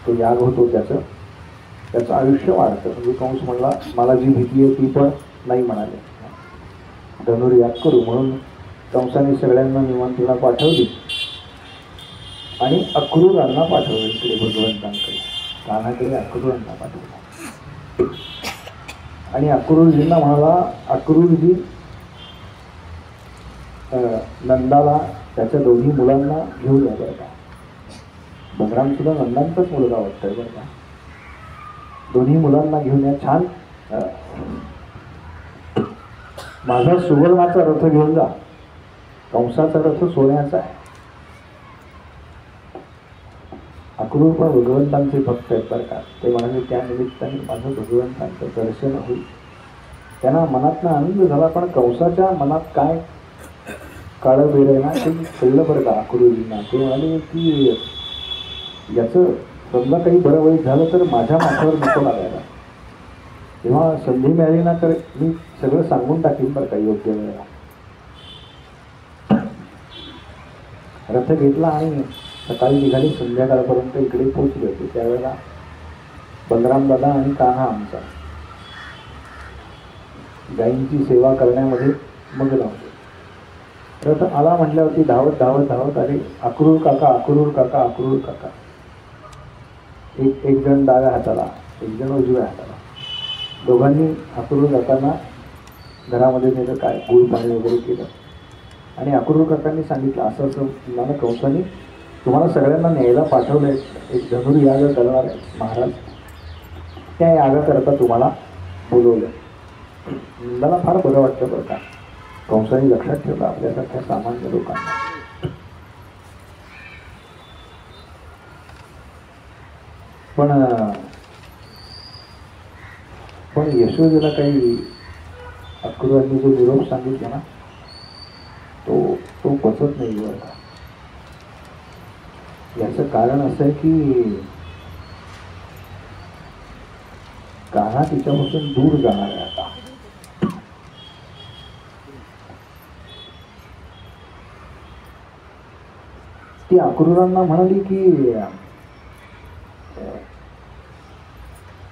तो याग होतो, त्याचं आयुष्य वाढतं. म्हणजे कंस म्हणला, मला जी भीती आहे ती पण नाही म्हणाले, धनुर्याग करू. म्हणून कंसाने सगळ्यांना निमंत्रणा पाठवली आणि अक्रूरांना पाठवलं इकडे भगवंतांकडे. कान्हाकडे अक्रूरांना पाठवलं आणि अक्रूरजींना म्हणाला, अक्रूरजी नंदाला, त्याच्या दोन्ही मुलांना घेऊन या बरं का. बलराम सुद्धा नंदांचाच मुलगा वाटतोय बरं का. दोन्ही मुलांना घेऊन या. छान माझा सुवर्णाचा रथ घेऊन जा, कंसाचा रथ सोन्याचा आहे. अक्रूर पण भगवंतांचे भक्त आहेत बरं का. ते म्हणाले, त्या निमित्ताने माझं भगवंतांचं दर्शन होईल. त्यांना मनातनं आनंद झाला. पण कंसाच्या मनात काय काळं बेर आहे ना ते कळलं बरं का अक्रूरजींना. ते म्हणाले की याचं समजा काही बरं वाईट झालं तर माझ्या माथ्यावर नको लागायला. तेव्हा संधी मिळाली ना तर मी सगळं सांगून टाकीन बरं का योग्य वेळेला. रथ घेतला आणि सकाळी निघाली, संध्याकाळपर्यंत इकडे पोहोचले होते. त्यावेळेला बलराम दादा आणि कान्हा आमचा गायींची सेवा करण्यामध्ये मग्न होते. रथ आला म्हटल्यावरती धावत धावत धावत आले. अक्रूर काका, अक्रूर काका, अक्रूर काका. एक जण डाव्या हाताला, एक जण उजव्या हाताला. दोघांनी अक्रूर काकांना घरामध्ये नेलं, काय गुळ पाणी वगैरे केलं. आणि अक्रूर काकांनी सांगितलं, असं असं मला कंसाने तुम्हाला सगळ्यांना न्यायला पाठवलंय, एक धनुर्याग करणार आहे महाराज, त्या यागाकरता तुम्हाला बोलवलं. मला फार बरं वाटतं बरं का. कंसाने लक्षात ठेवलं आपल्यासारख्या सामान्य लोकांना. पण पण यशोदेला काही अक्रूरांनी जो निरोप सांगितला ना तो तो पचत नाही बरं का. याचं कारण असं आहे की कान्हा तिच्यापासून दूर जाणार आहे आता. ती अक्रूरांना म्हणाली की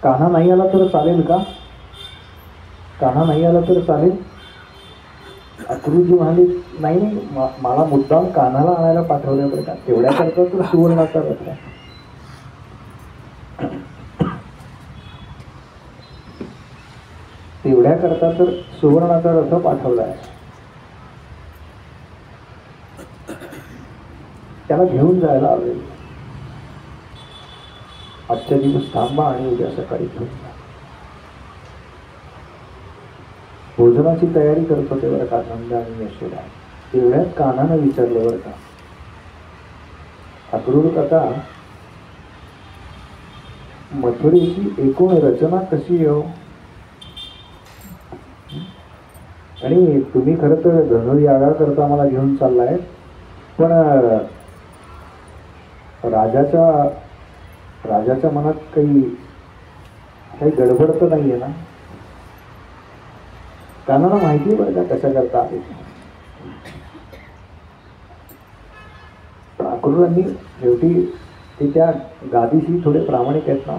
कान्हा नाही आला तर चालेल का, कान्हा नाही आला तर चालेल. अक्रूरजी म्हणाली नाही नाही, मला मुद्दाम कान्हाला आणायला पाठवलं बरं का, तेवढ्या करता तर सुवर्णाचा रथ आहे. तेवढ्या करता तर सुवर्णाचा रथ पाठवला आहे, त्याला घेऊन जायला हवे. आजच्या दिवस थांबा आणि उद्या सकाळी घेऊन जा. भोजनाची तयारी करत होते बरं का नंद आणि यशोदा. तेवढ्यात कान्हानं विचारलं बरं का, अक्रूर काका मथुरेची एकूण रचना कशी आहे? आणि तुम्ही खरं तर धनुर्यागा करता मला घेऊन चाललाय, पण राजाच्या मनात काही गडबड तर नाहीये ना? कानाला माहिती बरं का कशा करता आले. अक्रूरांनी शेवटी ते त्या गादीशी थोडे प्रामाणिक आहेत ना,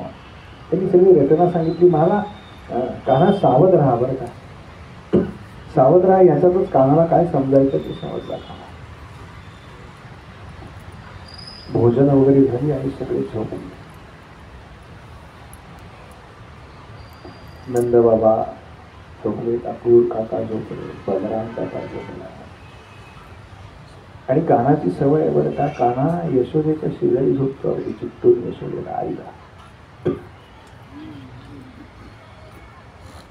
त्यांनी सगळी रचना सांगितली. मला कान्हा सावध राहा बरं का, सावध राहा. याच्यातच कानाला काय समजायचं ते समजलं. भोजन वगैरे झाली आणि सगळे झोपले. नंद बाबा झोपले, अक्रूर काका झोपले, बलराम काका झोपला. आणि कान्हाची सवय आहे बरं का, कान्हा यशोदेच्या शेजारी झोपतो अगदी चित्तून यशोदेला आईला.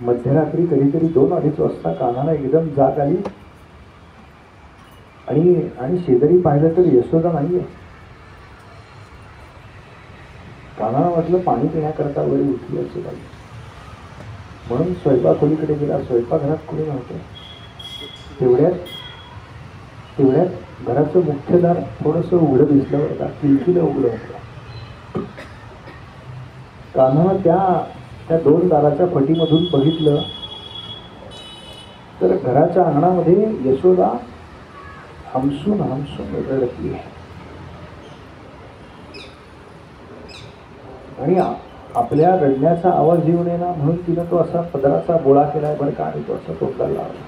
मध्यरात्री कधीतरी 2-2:30 वाजता कान्हाला एकदम जाग आली आणि शेजारी पाहिलं तर यशोदा नाहीये. कान्हाला वाटलं पाणी पिण्याकरता वरी उठली असेल, म्हणून स्वयंपाकखोलीकडे गेला. स्वयंपाकघरात कोणी नव्हतं. तेवढ्यात घराचं मुख्य दार थोडंसं उघडं दिसलं होतं, किलकिलं उघडं होतं. कान्हानं त्या 2 दाराच्या फटीमधून बघितलं तर घराच्या अंगणामध्ये यशोदा हमसून रडती आहे. आणि आपल्या रडण्याचा आवाज येऊ नये ना म्हणून तिनं तो असा पदराचा बोळा केलाय बरं का, आणि तो असा तोंडाला लावला.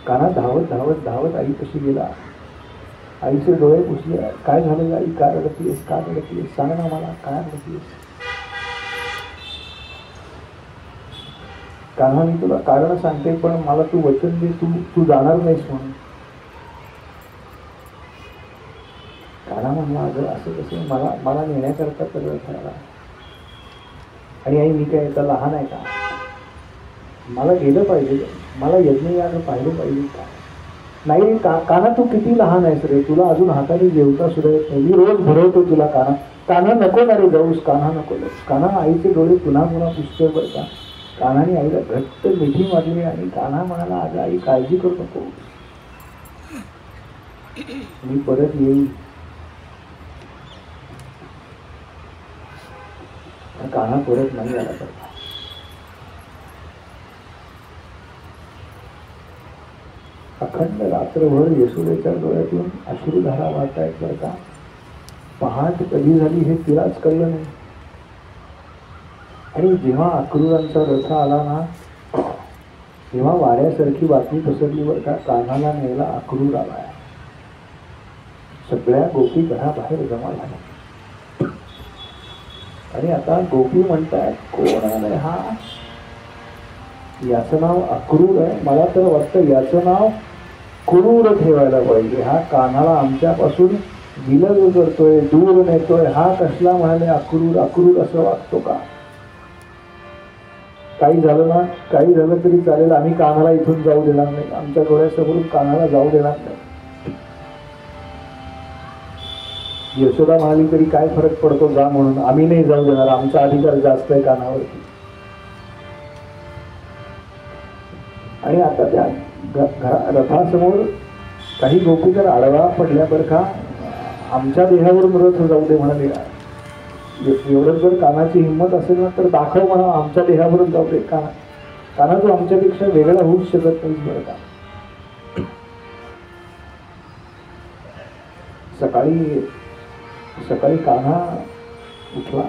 कान्हा धावत आई कशी गेला. आईचे डोळे पुसले. काय झालं आई, का रडतीयस, का रडतीयस, सांग ना मला, काय रडतीयस. कान्हा मी तुला कारण सांगते, पण मला तू वचन दे, तू जाणार नाहीस म्हणून. कान्हा म्हणला अगं असं कसं, मला नेण्याकरता सगळं ठरला. आणि आई मी काय आता लहान आहे का, मला गेलं पाहिजे, मला यज्ञयाग पाहिलं पाहिजे का. नाही कान्हा तू किती लहान आहेस रे, तुला अजून हाताने जेवता सुद्धा येत नाही, मी रोज भरवतो तुला. कान्हा नको ना रे जाऊस, कान्हा नको जाऊस. कान्हा आईचे डोळे पुन्हा पुसतोय बरं का. कान्हाने आईला घट्ट मिठी मारली आणि कान्हा म्हणाला अगं आई काळजी करू नको, मी परत येईल. कान्हा परत नाही आला तर अखंड रात्रभर यशोदेच्या डोळ्यातून अश्रुधारा वाहतायत बरं का. पहाट कधी झाली हे तिलाच कळलं नाही. आणि जेव्हा अक्रूरांचा रथ आला ना तेव्हा वाऱ्यासारखी बातमी पसरली बरं का, कान्हाला न्यायला अक्रूर आलाय. सगळ्या गोपी घराबाहेर जमा झाल्या. आणि आता गोपी म्हणतायत कोण आलंय हा, याचं नाव अक्रूर आहे. मला तर वाटतं याचं नाव क्रूर ठेवायला पाहिजे. हा कान्हाला आमच्यापासून विलग करतोय, दूर नेतोय, हा कसला म्हणाले अक्रूर. अक्रूर असं वागतो का. काही झालं ना, काही झालं तरी चालेल, आम्ही कान्हाला इथून जाऊ देणार नाही, आमच्या डोळ्यासमोरून कान्हाला जाऊ देणार नाही. यशोदा म्हणाली तरी काय फरक पडतो, जा म्हणून. आम्ही नाही जाऊ देणार, आमचा अधिकार जास्त आहे कानावरती. आणि आता त्या रथासमोर काही गोपी जर आडवा पडल्या बरं का, आमच्या देहावरून रथ जाऊ दे म्हणाले. एवढं जर कानाची हिंमत असेल ना तर दाखव म्हणा, आमच्या देहावरून जाऊ दे. काना तो आमच्यापेक्षा वेगळा होऊच शकत नाही बरं का. सकाळी कान्हा उठला,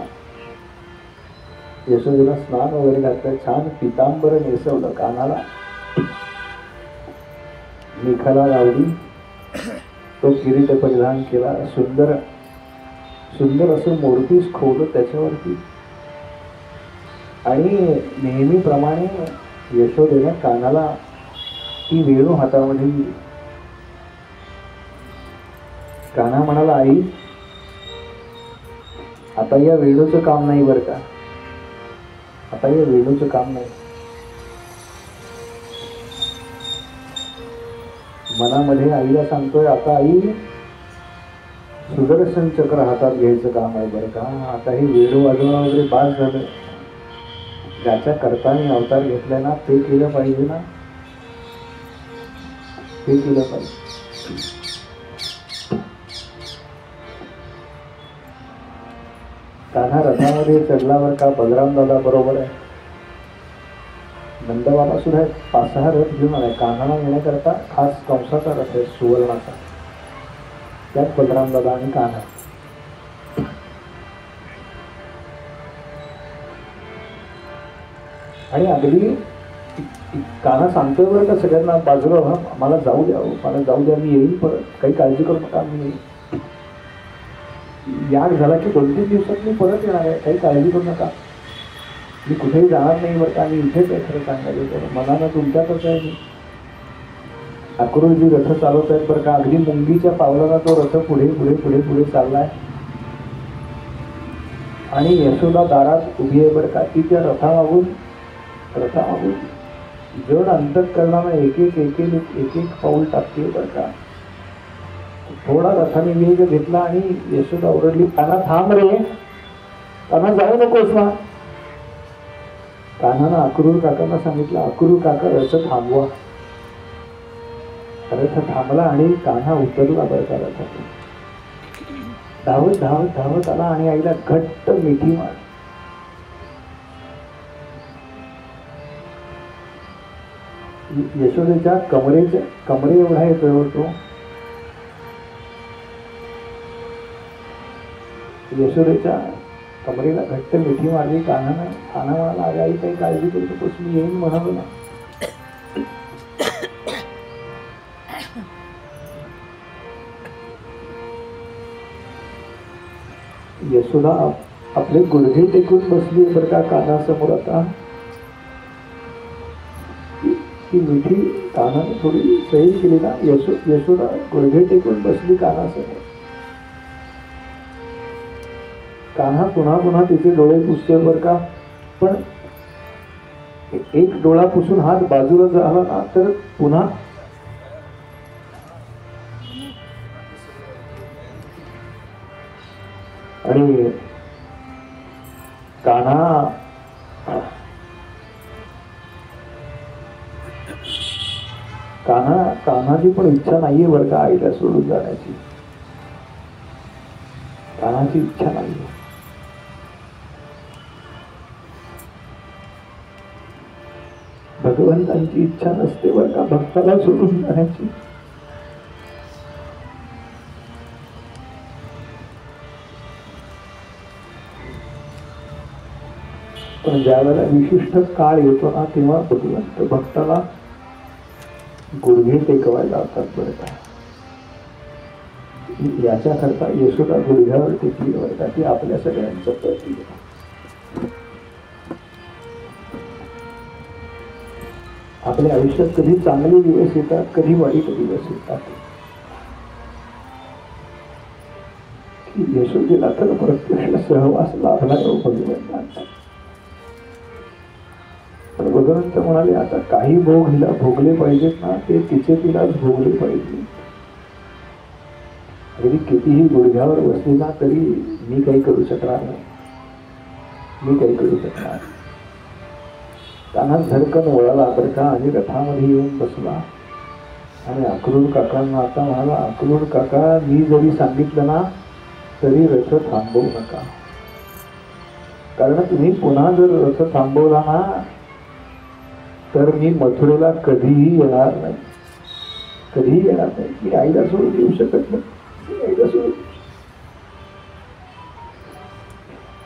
यशोदेला स्नान वगैरे घातलं, छान पितांबर नेसवलं कानाला, निखाला लावली, तो किरीट परिधान केला, सुंदर सुंदर असं मोरपीस खोवलं त्याच्यावरती. आणि नेहमीप्रमाणे यशोदेने कानाला ती वेणू हातामध्ये दिली. कान्हा म्हणाला, आई आता या वेणूचं काम नाही बरं का, आता या वेणूचं काम नाही. मनामध्ये आईला सांगतोय, आता आई सुदर्शन चक्र हातात घ्यायचं काम आहे बरं का. आता हे वेणू वाजवणं वगैरे बास झालं. ज्याच्या करताने अवतार घेतलाय ना ते केलं पाहिजे ना, ते केलं पाहिजे. कान्हा रथामध्ये चढल्यावर का बलराम दादा बरोबर आहे, नंदबाबा सुद्धा 5-6 रथ घेऊन आलाय. कान्हाला येण्याकरता खास कंसाचा रथ आहे, सुवर्णाचा. त्यात बलराम दादा आणि कान्हा. आणि अगदी कान्हा सांगतोय बरं का सगळ्यांना, बाजूला व्हा, मला जाऊ द्या, मला जाऊ द्या, मी येईल परत, काही काळजी करू नका, मी येईल. याग झाला की 2-3 दिवसात मी परत येणार आहे, काही काळजी करू नका, मी कुठेही जाणार नाही बरं का, मी इथेच आहे. खरं सांगायचं तर मनानं तुमच्यातच आहे मी. अक्रूरजी रथ चालवत आहेत बरं का, अगदी मुंगीच्या पावलाला तो रथ पुढे पुढे पुढे पुढे चाललाय. आणि यशोदा दारात उभी आहे बरं का, ती त्या रथामागून जड अंतःकरणानं एक एक पाऊल टाकते बरं का. थोडा रथाने वेग घेतला आणि यशोदा ओरडली, कान्हा थांब रे, कान्हा जाऊ नकोस ना. कान्हानं अक्रूर काकांना सांगितलं, अक्रूर काका रथ थांबवा. रथ थांबला आणि कान्हा उतरला बरं का रथातून. धावत धावत धावत आला आणि आईला घट्ट मिठी मार. यशोदेच्या कमरे एवढा येतोय तो. यशोदेच्या कमरेला घट्ट मिठी मारली कान्हानं. कान्हा म्हणाला, अगं आई काही काळजी करू नकोस, मी येईन म्हणालो ना. यशोदा आपले गुडघे टेकून बसली बरं का कान्हासमोर. आता ती मिठी कान्हाने थोडी सही केली ना. यशोदा गुडघे टेकून बसली कान्हासमोर. कान्हा पुन्हा पुन्हा तिचे डोळे पुसते बरं का, पण एक डोळा पुसून हात बाजूला झाला ना तर पुन्हा आणि कान्हाची पण इच्छा नाहीये बरं का आईला सोडून जाण्याची. कान्हाची इच्छा नाहीये. भगवंतांची इच्छा नसते बरं का भक्ताला सोडून जाण्याची. पण ज्या वेळेला विशिष्ट काळ येतो ना तेव्हा भगवंत भक्ताला गुडघे टेकवायला लावतात बरं का. याच्या करता यशोदा गुडघ्यावर टेकली बरं का, ती आपल्या सगळ्यांचं प्रतीक आहे. आपल्या आयुष्यात कधी चांगले दिवस येतात, कधी वाईट दिवस येतात. यशोदेला तर प्रत्यक्ष सहवास लाभला भगवंतांचा. पण भगवंत म्हणाले, आता काही भोग हिला भोगले पाहिजेत ना, ते तिचे तिलाच भोगले पाहिजे. अगदी कितीही गुडघ्यावर बसलेला तरी मी काही करू शकणार नाही, मी काही करू शकणार. त्यांना झडकन वळाला बरं का आणि रथामध्ये येऊन बसला आणि अक्रूर काकांना आता म्हणाला, अक्रूर काका मी जरी सांगितलं ना तरी रथ थांबवू नका, कारण तुम्ही पुन्हा जर रथ थांबवला ना तर मी मथुरेला कधीही येणार नाही, कधीही येणार नाही. मी आईला सोडून येऊ शकत नाही, मी आईला सोडून.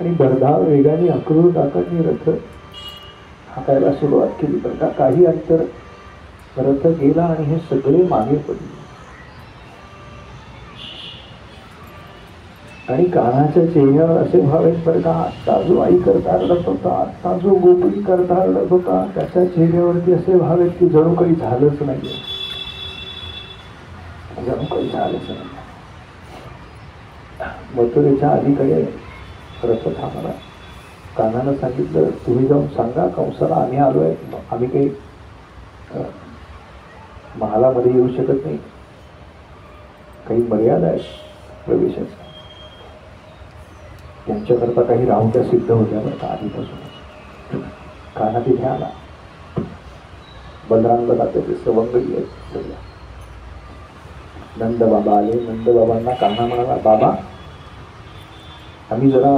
आणि भरधाव वेगाने अक्रूर काकांनी रथ हाकायला सुरुवात केली बरं का. काही अंतर रथ गेला आणि हे सगळे मागे पडले. आणि कान्हाच्या चेहऱ्यावर असे भाव आहेत बरं का, आत्ता जो आई करता रडत होता, आत्ता जो गोपी करता रडत होता, त्याच्या चेहऱ्यावरती असे भाव आहेत की जणू काही झालंच नाही, जणू काही झालंच नाही. मथुरेच्या अलीकडे रथ थांबला. कान्हानं सांगितलं, तुम्ही जाऊन सांगा कंसाला आम्ही आलोय, आम्ही काही महालामध्ये येऊ शकत नाही, काही मर्यादा आहे प्रवेशाच्या. त्यांच्याकरता काही राहुट्या सिद्ध होत्या बरं का आधीपासून. कान्हा तिथे आला. बलरामला त्याचे सवंगडी आहेत सगळ्या. नंद बाबा आले. नंद बाबांना कान्हा म्हणाला, बाबा आम्ही जरा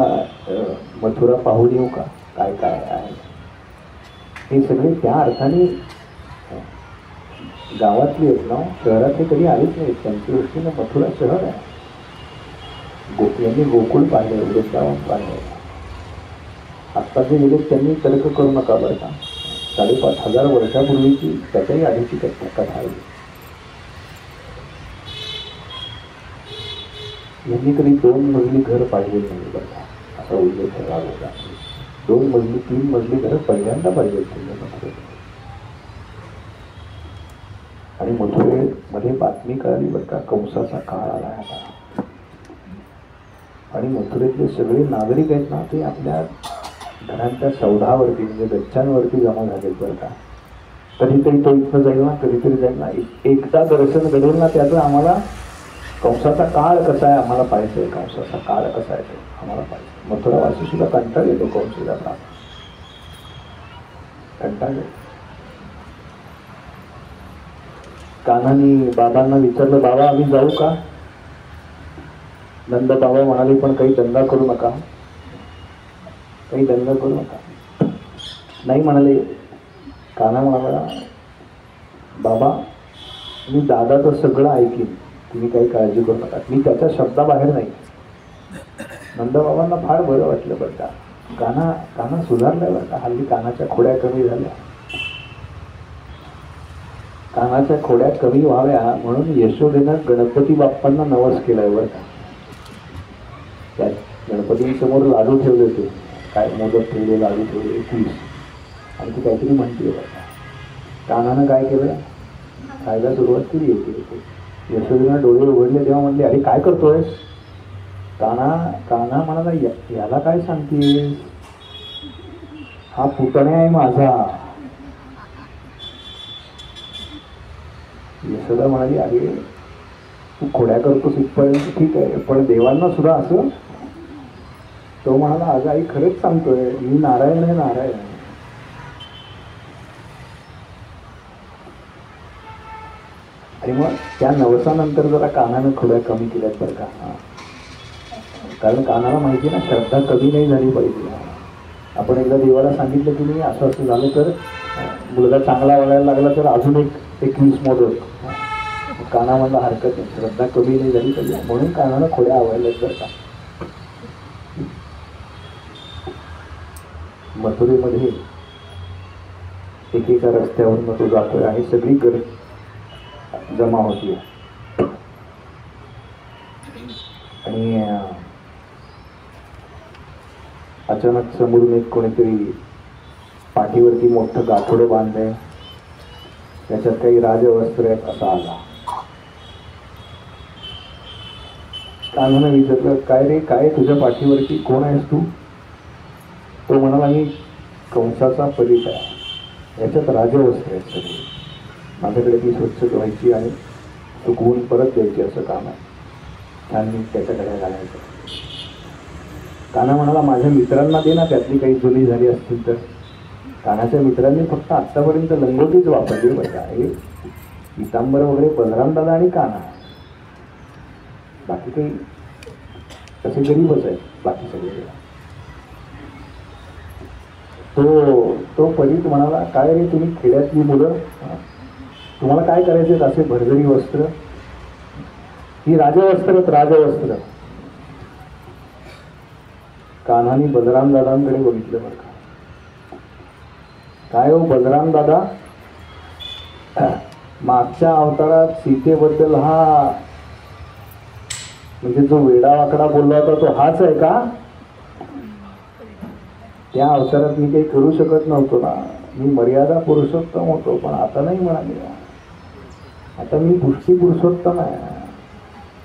मथुरा पाहून येऊ का, काय काय आहे. हे सगळे त्या अर्थाने गावातली आहेत ना, शहरातले कधी आलेच नाहीत. त्यांच्या दृष्टीनं मथुरा शहर आहे. यांनी गोकुळ पाहिलं, वृंदावन पाहिलं. आत्ता जे गेले त्यांनी तर्क करू नका बरं का. 5,500 वर्षापूर्वीची त्याच्याही आधीची कथा आहे. यांनी कधी 2 मजली घर पाहिजे नाही बरं का, असा उल्लेख केला होता. 2 मजली 3 मजली घर पहिल्यांदा पाहिजे मथुरेत. आणि मथुरेमध्ये बातमी कळाली बरं का, कंसाचा काळ आला आता. आणि मथुरेतले सगळे नागरिक आहेत ना, ते आपल्या घरांच्या सौधावरती म्हणजे गच्च्यांवरती जमा झालेत बरं का. कधीतरी तो इथं जाईल ना, कधीतरी जाईल ना, एकदा दर्शन घडेल ना त्याचं, आम्हाला कंसाचा काळ कसा आहे आम्हाला पाहिजे, कंसाचा काळ कसा आहे ते आम्हाला पाहिजे. मथुरावासी सुद्धा कंटाळ येतो कंसाचा, कंटाळ येतो. कान्हानी बाबांना विचारलं, बाबा आम्ही जाऊ का. नंद बाबा म्हणाले, पण काही दंगा करू नका, काही दंगा करू नका. नाही म्हणाले. कान्हा म्हणाला, बाबा मी दादाचं सगळं ऐकीन, तुम्ही काही काळजी करू नका. मी त्याच्या शब्दाबाहेर नाही. नंदबाबांना फार बरं वाटलं बरं का. कान्हा सुधारलाय बरं का. हल्ली कानाच्या खोड्या कमी झाल्या. कानाच्या खोड्या कमी व्हाव्या म्हणून यशोदेनं गणपती बाप्पांना नवस केलाय बरं का. त्यात गणपतींसमोर लाडू ठेवले होते, काय मोदक ठेवले, लाडू ठेवले 21, आणि ती काहीतरी म्हणते बरं का. कान्हानं काय केलं, खायला सुरुवात केली होती. यशोदेनं डोळे उघडले तेव्हा म्हणले, अरे काय करतोय. कान्हा म्हणाला, याला काय सांगते, हा पुतण्या आहे माझा. यशोदा म्हणाली, अरे तू खोड्या करतोस इथपर्यंत ठीक आहे, पण देवांना सुद्धा असं. तो म्हणाला, अगं आई खरंच सांगतोय, मी नारायण आहे, नारायण. आणि मग त्या नवसानंतर जरा कानानं खोड्या कमी केल्यात बरं का. कारण कानाला माहिती ना, श्रद्धा कमी नाही झाली पाहिजे. आपण एकदा देवाला सांगितलं की नाही असं असं झालं तर मुलगा चांगला वागायला लागला तर अजून एक 21 मोदक. काना म्हणला हरकत नाही, श्रद्धा कमी नाही झाली पाहिजे, म्हणून कानाला खोड्या आवडल्यात बरं का. मथुरेमध्ये एकेका रस्त्यावरून तो जातोय आणि सगळी गर्दी जमा होती. आणि अचानक समोरून एक कोणीतरी पाठीवरती मोठं गाठोडं बांधलंय, त्याच्यात काही राजवस्त्र आहेत असा आला. कान्हानं विचारलं, काय रे, काय तुझ्या पाठीवरती, कोण आहेस तू. तो म्हणाला, मी कंसाचा परिचय आहे, याच्यात राजवस्त्र आहेत सगळे, माझ्याकडे ती स्वच्छ धुवायची आणि सुकवून परत द्यायची असं काम आहे. छान नीट त्याच्याकडे घालायचं. कान्हा म्हणाला माझ्या मित्रांना दे ना, त्यातली काही जुनी झाली असतील तर. कान्हाच्या मित्रांनी फक्त आत्तापर्यंत लंगोटीच वापरली बरं का. हे पितांबर वगैरे बलराम दादा आणि कान्हा, बाकी काही तसे गरीबच आहेत बाकी सगळे. तो परीत म्हणाला काय रे तुम्ही खेड्यातली मुलं, तुम्हाला काय करायचे असे भरजरी वस्त्र, ही राजवस्त्रच राजवस्त्र. कान्हाने बलराम दादांकडे बघितलं बरं का. काय हो बलराम दादा, मागच्या अवतारात सीतेबद्दल हा म्हणजे जो वेडा वाकडा बोलला होता तो हाच आहे का? त्या अवतारात मी काही करू शकत नव्हतो ना, मी मर्यादा पुरुषोत्तम होतो, पण आता नाही म्हणाले, आता मी पुष्टी पुरुषोत्तम आहे.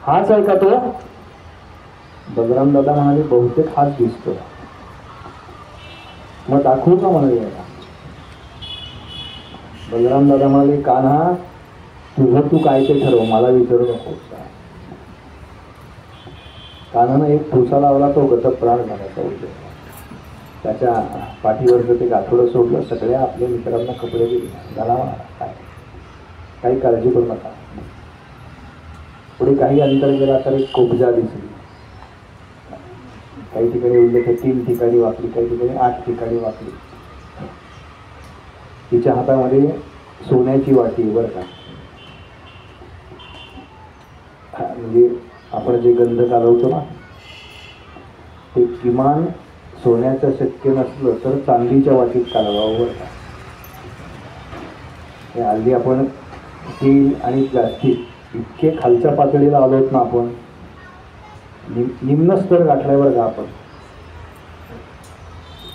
हाच आहे का तो? बलराम दादा म्हणाले बहुतेक हाच दिसतो. मग दाखवू का म्हणाले. बलराम दादा म्हणाले कान्हा तुझं तू काय ते ठरव, मला विचारू नको. कान्हानं एक ठोसा लावला, तो गतप्राण झाला. त्याच्या पाठीवरचं ते गाठोडं सोडलं, सगळ्या आपल्या मित्रांना कपडे दिले. झाला म्हणाला काय काही काळजी करू नका. पुढे काही अंतर गेला तर एक कोबजा दिसली. काही ठिकाणी उल्लेख 3 ठिकाणी वाकली, काही ठिकाणी 8 ठिकाणी वाकली. तिच्या हातामध्ये सोन्याची वाटी बरं का. म्हणजे आपण जे गंध कालवतो ना, ते किमान सोन्याचं शक्य नसलं तर चांदीच्या वाटीत कालवावं बरं का. हल्ली आपण स्टील आणि प्लास्टिक इतके खालच्या पातळीला आलोत ना, आपण निम्न स्तर गाठलाय बरं का आपण.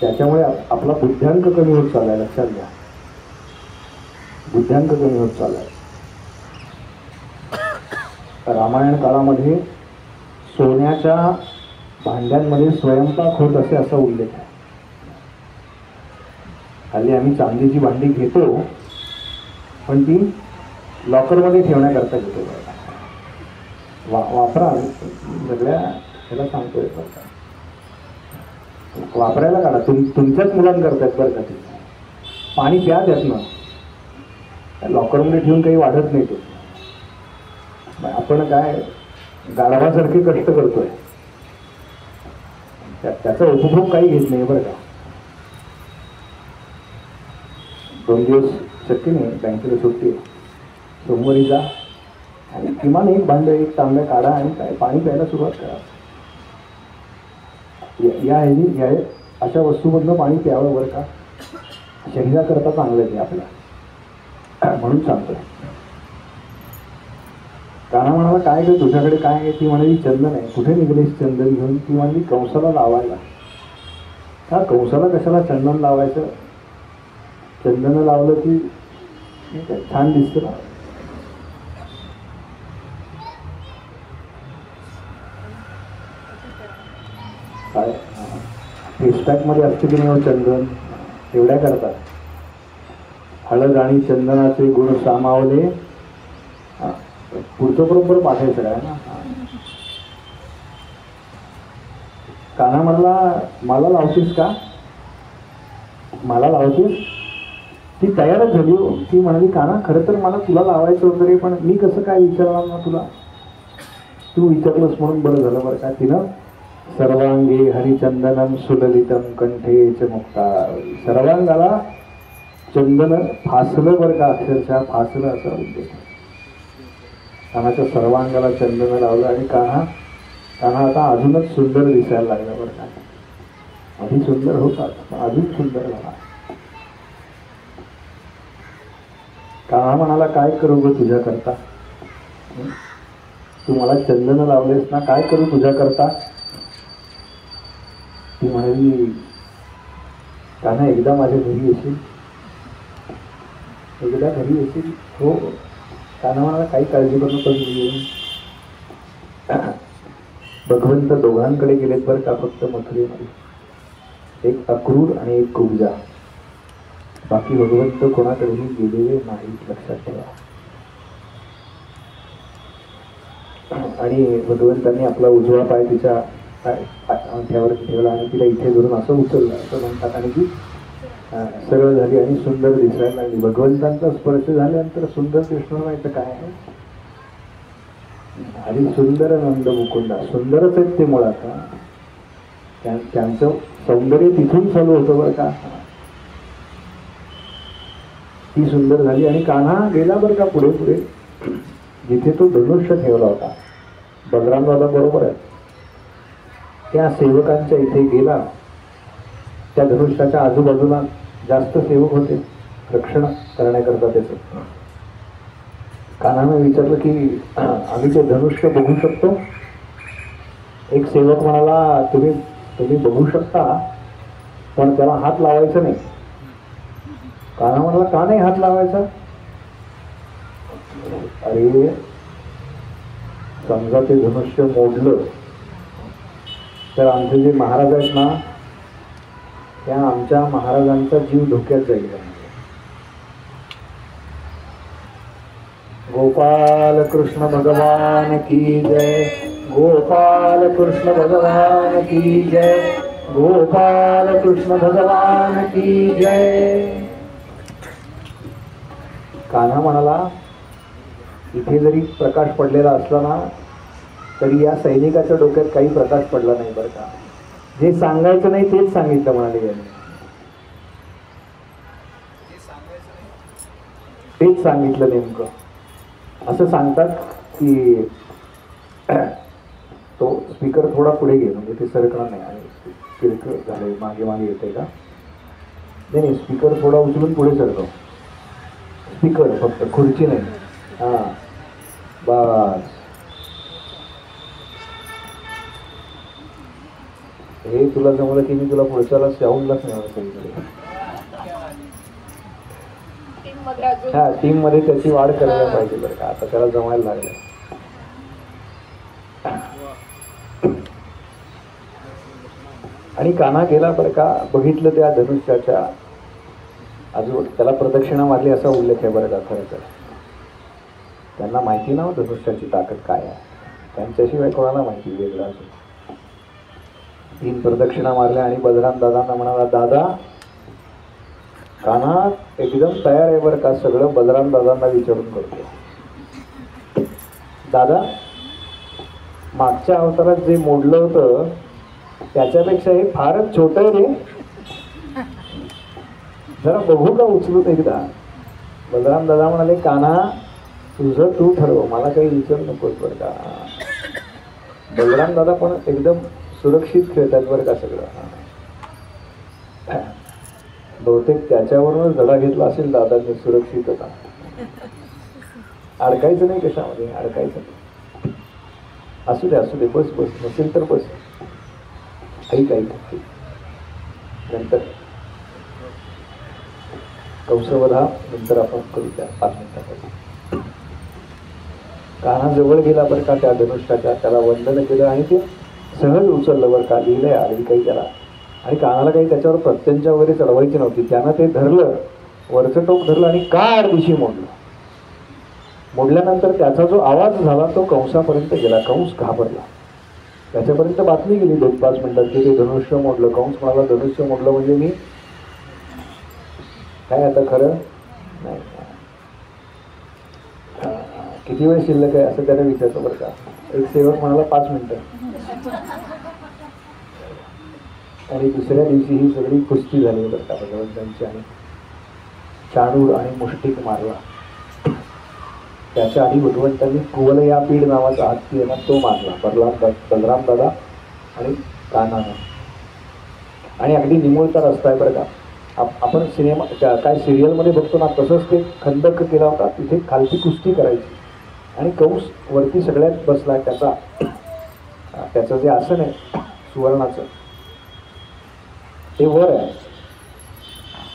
त्याच्यामुळे आपला बुद्ध्यांक कमी होत चाललाय, लक्षात घ्या. बुद्ध्यांक कमी होत चाललाय. रामायण काळामध्ये सोन्याच्या भांड्यांमध्ये स्वयंपाक होत असे असा उल्लेख आहे. हल्ली आम्ही चांदीची भांडी घेतो, पण ती लॉकरमध्ये ठेवण्याकरता घेतो. वापरा, सगळ्या ह्याला सांगतोय वापरायला काढा. तुमच्याच मुलांकरतात बरं का. ते पाणी प्या त्यातनं, लॉकरमध्ये ठेवून काही वाढत नाही. ते आपण काय गाढवासारखे कष्ट करतोय, त्याचा उपभोग काही घेत नाही बरं का. 2 दिवस शक्य नाही, बँकेला सुट्टी, सोमवारी जा आणि किमान एक भांड, एक तांब्या काढा आणि काय पाणी प्यायला सुरुवात करा. या अशा वस्तूमधनं पाणी प्यावं बरं का. शरीराकरता चांगलं आहे आपल्या, म्हणून सांगतोय. कान्हा म्हणाला काय ग तुझ्याकडे काय आहे? ती म्हणाली चंदन आहे. कुठे निघालीस चंदन घेऊन? ती म्हणाली कंसाला लावायला. हा कंसाला कशाला चंदन लावायचं? चंदन लावलं की छान दिसतं ना. काय फेसपॅक मध्ये असते की नाही चंदन, एवढ्या करतात. हळद आणि चंदनाचे गुण सामावले. पुढचं बरोबर पाठायचं आहे ना. कान्हा म्हणाला मला लावतीस का? मला लावतीस? ती तयारच झाली. ती म्हणाली कान्हा खरं तर मला तुला लावायचं वगैरे, पण मी कसं काय विचारणार ना तुला. तू विचारलंस म्हणून बरं झालं बरं का. तिनं सर्वांगी हरिचंदनम सुललितम कंठे च मुक्ता. सर्वांगाला चंदन फासलं बरं का, अक्षरशः फासलं असं उद्देश. कान्हाच्या सर्वांगाला चंदन लावलं आणि कान्हा आता अजूनच सुंदर दिसायला लागला बरं का. आधी सुंदर होता, अजून सुंदर झाला. कान्हा म्हणाला काय करू ग तुझ्या करता? तू मला चंदन लावलेस ना, काय करू तुझ्या करता? ती म्हणाली कान्हा एकदा माझ्या घरी येशील? एकदा घरी येशील? हो. कान्हा म्हणाला काही काळजी करू नको येऊन. भगवंत दोघांकडे गेलेत बरं का, फक्त मथुरेमध्ये. एक अक्रूर आणि एक कुब्जा. बाकी भगवंत कोणाकडेही गेलेले नाहीत, लक्षात ठेवा. आणि भगवंतांनी आपला उजवा पाय तिच्या अंगठ्यावरती ठेवला आणि तिला इथे धरून असं उचललं असं म्हणतात. आणि ती सरळ झाली आणि सुंदर दिसायला लागली. भगवंतांचा स्पर्श झाल्यानंतर सुंदर दिसणार नाही तर काय आहे. आणि सुंदर नंद मुकुंदा, सुंदरच आहेत ते मुळात. त्यांचं सौंदर्य तिथून चालू होतं बरं का. ती सुंदर झाली आणि कान्हा गेला बरं का पुढे पुढे, जिथे तो धनुष्य ठेवला होता. बलराम दादा बरोबर आहे, त्या सेवकांच्या इथे गेला. त्या धनुष्याच्या आजूबाजूला जास्त सेवक होते रक्षण करण्याकरता त्याचं. कान्हाने विचारलं की आम्ही ते धनुष्य बघू शकतो. एक सेवक म्हणाला तुम्ही बघू शकता, पण त्याला हात लावायचा नाही. कान्हा म्हणाला का नाही हात लावायचा. अरे समजा ते धनुष्य मोडलं तर आमचे जे महाराज आहेत ना, त्या आमच्या महाराजांचा जीव धोक्यात जाईल. गोपाल कृष्ण भगवान की जय, गोपाल कृष्ण भगवान की जय, गोपाल कृष्ण भगवान की जय. कान्हा म्हणाला इथे जरी प्रकाश पडलेला असला ना तरी या सैनिकाच्या डोक्यात काही प्रकाश पडला नाही बरं का. जे सांगायचं नाही तेच सांगितलं म्हणाले यांनी. तेच सांगितलं नेमकं. असं सांगतात की तो स्पीकर थोडा पुढे घे म्हणजे ते सरकणार नाही. आणि स्पीकर झाले मागे मागे येते का. नाही स्पीकर थोडा उचलून पुढे सरकव. स्पीकर फक्त, खुर्ची नाही. हां बस. हे तुला जमलं की मी तुला पुढच्याला शाहूनलाच नाही सगळीकडे. हा टीम मध्ये त्याची वाढ करायला पाहिजे बरं का. आता त्याला जमायला लागलं. आणि कान्हा गेला बरं का. बघितलं त्या धनुष्याच्या अजून त्याला प्रदक्षिणा मारली असा उल्लेख आहे बरं का. खरं तर त्यांना माहिती ना धनुष्याची ताकद काय आहे, त्यांच्याशिवाय कोणाला माहिती वेगळं असून. 3 प्रदक्षिणा मारल्या आणि बलराम दादांना म्हणाला दादा कान्हा एकदम तयार आहे बरं का. सगळं बलराम दादांना विचारून करतो. दादा मागच्या अवतारात जे मोडलं होतं त्याच्यापेक्षा हे फारच छोटं आहे रे, जरा बघू का उचलून एकदा. बलराम दादा म्हणाले कान्हा तुझं तू ठरव, मला काही विचारू नकोस बरं का. बलराम दादा पण एकदम सुरक्षित खेळतात बरं का सगळं. बहुतेक त्याच्यावरूनच धडा घेतला असेल दादांनी सुरक्षितता. अडकायचं नाही कशामध्ये, अडकायचं नाही. असू दे बस नसेल तर बस. ऐक नंतर कंसवधा नंतर आपण करू त्या 5 मिनिटासाठी. कान्हा जवळ गेला बरं का त्या धनुष्याच्या, त्याला वंदन केलं आणि ते सहज उचललं बरं का. लिहिलंय आधी काही त्याला. आणि कानाला काही त्याच्यावर प्रत्यंचा वगैरे चढवायची नव्हती. त्यानं ते धरलं, वरचं टोक धरलं आणि काढ दिशी मोडलं. मोडल्यानंतर त्याचा जो आवाज झाला तो कंसापर्यंत गेला. कंस घाबरला. त्याच्यापर्यंत बातमी गेली 2-5 मिनिटात की ते धनुष्य मोडलं. कंस म्हणाला धनुष्य मोडलं म्हणजे मी काय आता खरं नाही. किती वेळ शिल्लक आहे असं त्याने विचारतो बरं का. एक सेवक म्हणाला 5 मिनिटं. आणि दुसऱ्या दिवशी ही सगळी कुस्ती झाली बरं का भगवंतांची. आणि चाणूर आणि मुष्टिक मारला. त्याच्या आधी भगवंतांनी कुवलयापीड नावाचा हत्ती आहे ना तो मारला बलराम दादा आणि कान्हानं. आणि अगदी निमुळता रस्ता आहे बरं का. आपण सिनेमा काय सिरियलमध्ये बघतो ना तसंच ते खंदक केला होता. तिथे खालची कुस्ती करायची आणि कंस वरती सगळ्यात बसला. त्याचं जे आसन आहे सुवर्णाचं ते वर आहे.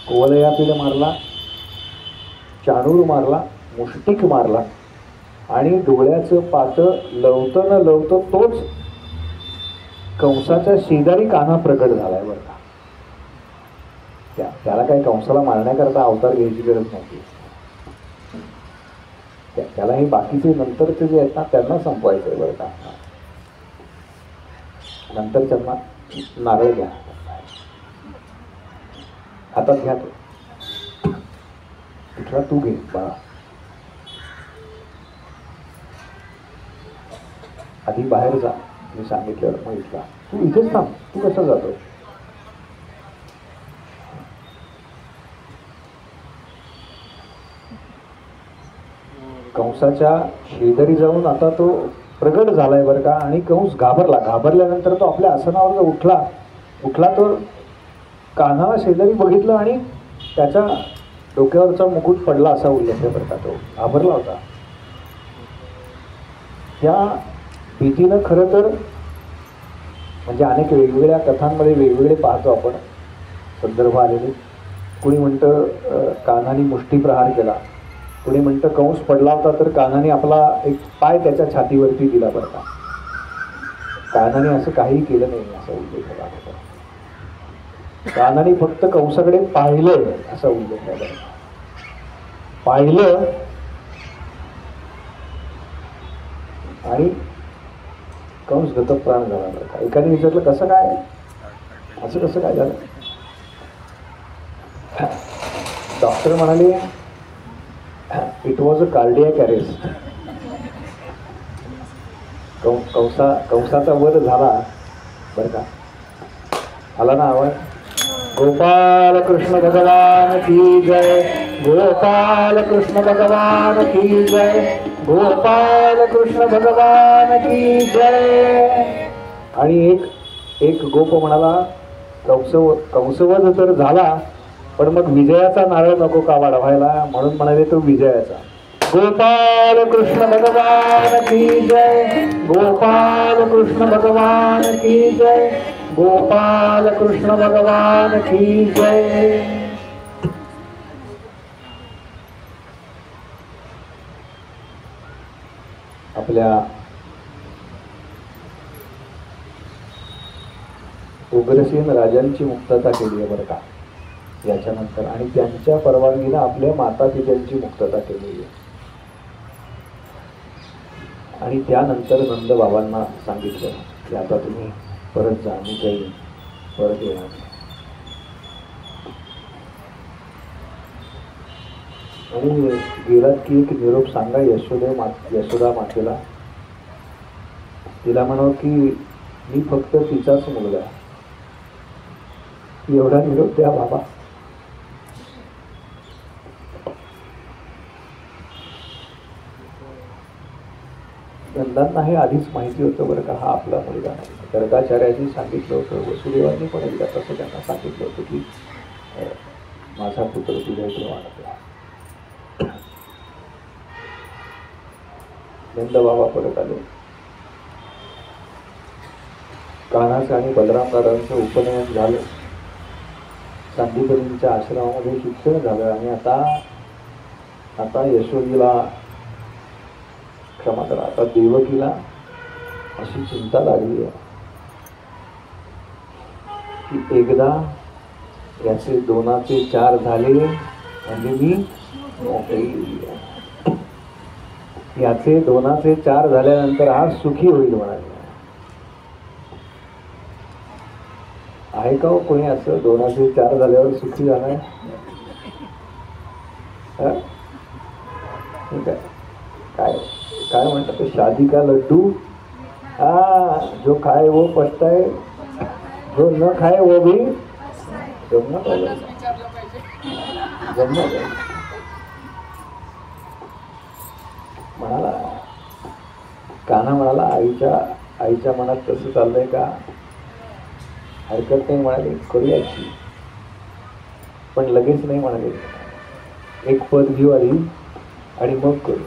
कुवलयापीड मारला, चाणूर मारला, मुष्टिक मारला आणि डोळ्याचं पातं लवतं न लवतं तोच कंसाच्या शेजारी कान्हा प्रकट झालाय बरं का. त्याला काही कंसाला मारण्याकरता अवतार घ्यायची गरज नव्हती. त्याला हे बाकीचे नंतरचे जे आहेत ना त्यांना संपवायचं आहे बरं का. नंतर त्यांना नारळ घ्या, हातात घ्या, तो तिथला तू घे बाळा. आधी बाहेर जा, मी सांगितल्यावर मग इथला. तू इथेच थांब, तू कसं जातो. कंसाच्या शेजारी जाऊन आता तो प्रगट झालाय बरं का. आणि कंस घाबरल्यानंतर तो आपल्या आसनावर जो उठला तो कान्हाला शेजारी बघितलं आणि त्याच्या डोक्यावरचा मुकुट पडला असा उल्लेख आहे बरं का. तो घाबरला होता. त्या भीतीनं खरं तर म्हणजे अनेक वेगवेगळ्या कथांमध्ये वेगवेगळे पाहतो आपण संदर्भ आलेले. कुणी म्हणतं कान्हाने मुष्टीप्रहार केला, कुणी म्हणतं कंस पडला होता तर कान्हाने आपला एक पाय त्याच्या छातीवरती दिला बरं का. कान्हाने असं काही केलं नाही असा उल्लेख आहे. कान्हाने फक्त कंसाकडे पाहिलं असा उल्लेख आहे बरं. पाहिलं आणि कंस गतप्राण झाला बरं का. एकाने विचारलं कसं काय, असं कसं काय झालं. डॉक्टर म्हणाले it was a cardiac arrest. कंसाचा वध झाला बरं का. आला ना आवाज. गोपाल कृष्ण भगवान की जय, गोपाल कृष्ण भगवान की जय, गोपाल कृष्ण भगवान की जय. आणि एक गोप म्हणाला कंसवध तर झाला पण मग विजयाचा नारळ नको का वाढवायला, म्हणून म्हणाले तो विजयाचा. गोपाल कृष्ण भगवान की जय, गोपाल कृष्ण भगवान की जय, गोपाल कृष्ण भगवान की जय. आपल्या उग्रसेन राजांची मुक्तता केली आहे बरं का याच्यानंतर. आणि त्यांच्या परवानगीनं आपल्या माता पित्यांची मुक्तता केली आहे. आणि त्यानंतर नंद बाबांना सांगितलं की आता तुम्ही परत जा, मी जाईल परत येणार. आणि गेलात की एक निरोप सांगा यशोदा मातेला. तिला म्हणावं की मी फक्त तिचाच मुलगा, एवढा निरोप द्या बाबा. नंदांना हे आधीच माहिती होतं बरं का, हा आपला मुलगा नाही. गर्गाचार्यांनी सांगितलं होतं, वसुदेवांनी पण एकदा तसं त्यांना सांगितलं होतं की माझा पुत्र तुझ्याकडे वाढला. नंद बाबा परत आले. कान्हाचं आणि बलरामदादांचं उपनयन झालं, सांदीपनींच्या आश्रमामध्ये शिक्षण झालं. आणि आता यशोदीला क्षमा करा, आता देवकीला अशी चिंता लागली आहे की एकदा याचे 2चे 4 झाले म्हणजे मी मोकळी. याचे 2चे 4 झाल्यानंतर हा सुखी होईल म्हणाले. आहे का हो कोणी असं 2चे 4 झाल्यावर सुखी झालाय. काय काय म्हणतात ते, शादी का लड्डू जो खाए वो पछताए, जो न खाए वो भी गंमत आहे. म्हणाला कान्हा म्हणाला आईच्या मनात तसं चाललंय का, हरकत नाही म्हणाले, करूया की. पण लगेच नाही म्हणाले, एक पद घेऊ आधी आणि मग करू.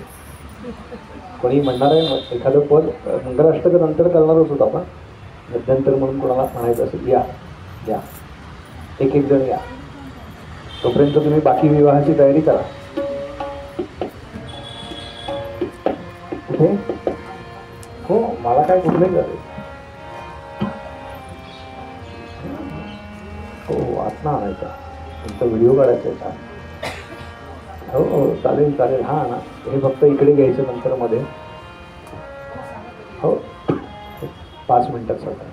कोणी म्हणणार आहे एखादं पद मंगलाष्टक नंतर करणारच होतं आपण, मध्यंतर म्हणून कोणाला म्हणायचं असेल या एक जण या. तोपर्यंत तुम्ही बाकी विवाहाची तयारी करा. कुठे हो मला काय कुठलंही झालं हो आत्मा आणायचा, तुमचा व्हिडिओ काढायचा. हो हो चालेल चालेल. हां ना, हे फक्त इकडे घ्यायचं नंतर मध्ये. हो 5 मिनिटात चालतं.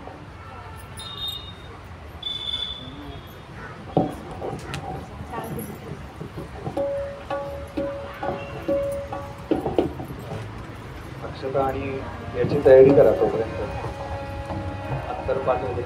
अक्षता आणि याची तयारी करा तोपर्यंत. अत्तर पाठवले.